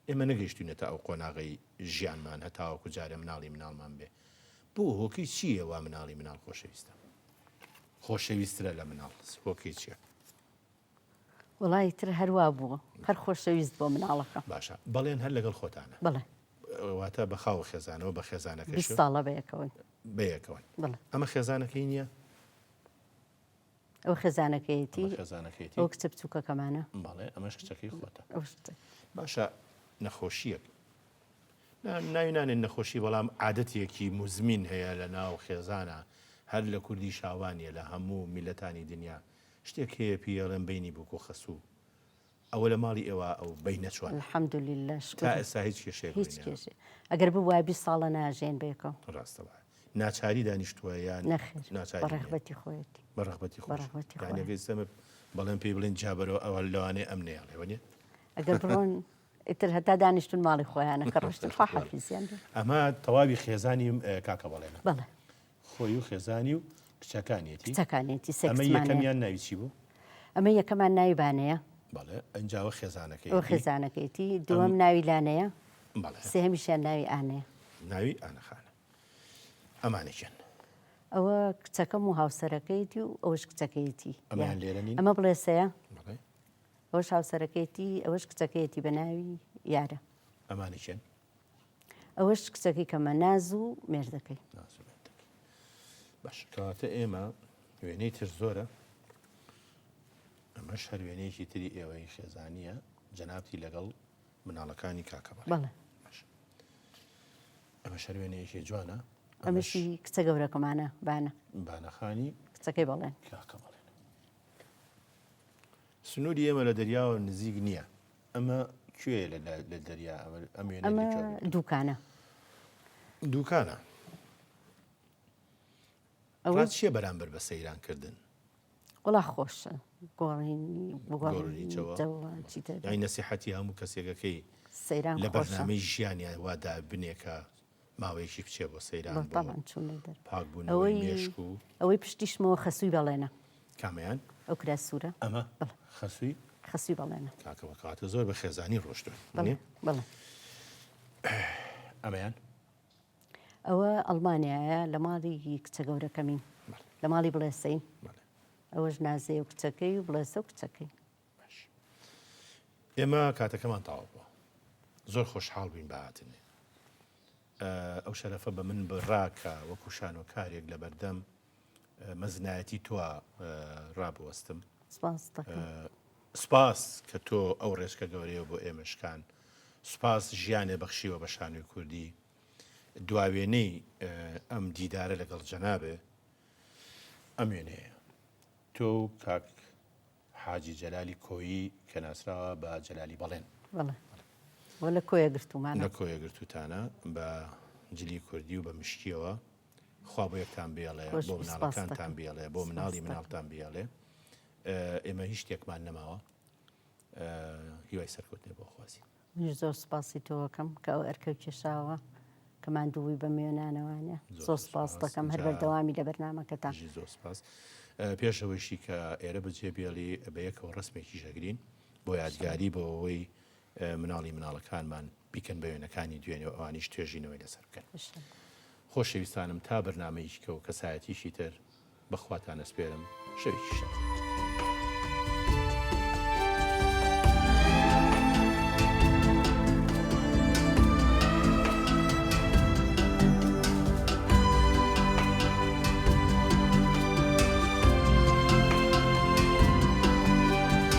ئێمە نەگەیشتوینەتە ئەو قۆناغی ژیانمان هەتاوەکو جارە مناڵی مناڵمان بێ بۆ هۆکەی چییە وا مناڵی مناڵ خۆشەویستە خۆشەویسترە لە مناڵ هۆکەی چییە وڵی تر هەروە بووە هەر خۆشەویست بۆ مناڵەکە باشە بەڵێن هەر لەگەڵ خۆتانە بڵێ واتە بە خاو خێزانەوە بە 20 خێزانەکەش ساڵە بەیەکەوەی بەیەکەوە بڵێ ئەمە خێزانەکەی نییە ئەو خێزانەکەیەتی خێزانەکەیتی ئەو کچە بچووکەکەمانە بەڵێ ئەمەش کچەکەی خۆتە ئەو شتە. باشە نەخۆشیەک ناوینانێن نەخۆشی بەڵام عادەتێکی مزمین هەیە لە ناو خێزانە هەر لە کوردی شاوانیە لە هەموو میلەتانی دنیا شتێک هەیە پیاڵێن بینی بووک و خەسوو ئەوە لە ماڵی ئێوە ئەو بین نەچوان الحەمدولله تا ئێستا هیچ کێشێک هیچ کێشێ ئەگەر بووە 20 ساڵە ناژێن بێکەوە ڕاستەوە ناچاری دانیشتووە یان نەخێر ناچاری بەڕێغبەتی خۆیەتی بەڕەغبەتی خۆش بەڕەغبەتی خۆی. یانەکەی سەمە بەڵێن پێی بڵێن جابەرەوە ئەوە لەوانەیە ئەم نێڵێوەنێ ئەگەر بڕۆن ئیتر هەتا دانیشتون ماڵی خۆیانە کە ڕۆشتن خوا حەفیزیان بێ. ئەمە تەواوی خێزانی کاکە بەڵێنە بەڵێ خۆی و خێزانی و کچەکانیەتی کچەکانێتی ئەمە سێکسمانەیە یەکەمیان ناوی چی بوو ئەمە یەکەمان ناوی بانەیە بەڵێ ئەنجاوە خێزانەکەی ئەو خێزانەکەیتی دووەم ناوی لانەیە بەڵێ سێهەمیشیان ناوی ئانەیە ناوی ئانەخانە ئەمانێکن ئەوە کچەکەم و هاوسەرەکەیتی و ئەوش کچەکەیتی ئەمەیان لێرە نین ئەمە بڵێسەیە بەڵێ ئەوش هاوسەرەکەیتی ئەوەش کچەکەیەتی بە ناوی یارە ئەمانێکن ئەوەش کچەکەی کەمە ناز و مێردەکەی باش کەواتە ئێمە وێنەی تر زۆرە ئەمەش هەر وێنەیەکی تری ئێوەی خێزانیە جەنابتی لەگەڵ مناڵەکانی کاکە بەڵێ ئەمە شەر وێنەیەکی جوانە ئەمەشی کچە گەورەکەمانە بانە بانەخانی کچەکەی بەڵێن کاکە بڵێن سنووری ئێمە لە دەریاوە نزیک نییە ئەمە کوێ لە دەریا ئەم وێنە ئەمە دووکانە دووکانە ئەوە ڕاست چییە بەرامبەر بە سەیرانکردن وڵا خۆشە گۆڕینی گۆڕینیچەوە چیتر یانی نەسیحەتی هەموو کەسێکەکەی سەیران لە خۆشە بەرنامەی ژیانیا وادا بنێکە ماوەیەکی بچێ بۆ سەیران بۆ بەڵام چوون دەر پاکبوونەوەی مێشک و ئەوەی پشتیشمەوە خەسووی بەڵێنە کامیان ئەو کرا سوورە ئەمە خەسووی خەسووی بەڵێنە کاکەوە کاتە زۆر بە خێزانی ڕۆشتوە بەڵێ ئەمەیان ئەوە ئەڵمانیایە لە ماڵی کچە گەورەکەمین لە ماڵی بڵێسەین ئەوەش نازەیە و کچەکەی و بڵێسە و کچەکەی ئێمە کاتەکەمان تاوا بووە زۆر خۆشحاڵ بووین بەهاتنێ ئەو شەرەفە بە من بڕاکە وەکو شان و کارێک لە بەردەم مەزنایەتی تۆ ڕابوەستم سپاس کە تۆ ئەو ڕێچکە گەورەیە بۆ ئێمەشکان سپاس ژیانێ بەخشیوە بە شانوی کوردی دواوێنەی ئەم دیدارە لەگەڵ جەنابێ ئەم وێنەیە تۆ کاک حاجی جەلالی کۆیی کە ناسراوە بە جەلالی بەڵێن وە لە کۆیە گرتومانە لە کۆیە گرتوتانە بە جلی کوردی و بە مشکیەوە خوا بۆ یەکتان بێڵێ بۆ مناڵەکانتان بێڵێ بۆ مناڵی مناڵتان بێڵێ ئێمە هیچ شتێکمان نەماوە هیوای سەرکەوتنێ بۆ خوازی زۆر سپاسی تۆەکەم کە ئەو ئەرکەو کێشاوە کەمان دووی بە میێنانەوانە زۆر سپاس دەکەم هەر بەردەوامی لە بەرنامەکەتان زۆر سپاس پێشەوەیشی کە ئێرە بەجێ بێڵی بە یەکەوە ڕسمێکی ژەگرین بۆ یادگاری بۆ ئەوەی مناڵی مناڵەکانمان بیکەن بە وێنەکانی دوێنێ و ئەوانیش توێژینەوەی لەسەر بکەن خۆشەویستانم تا بەرنامەیەکی کە و کەسایەتیشی تر بەخواتان ئەسپێرم شەوێکی شاد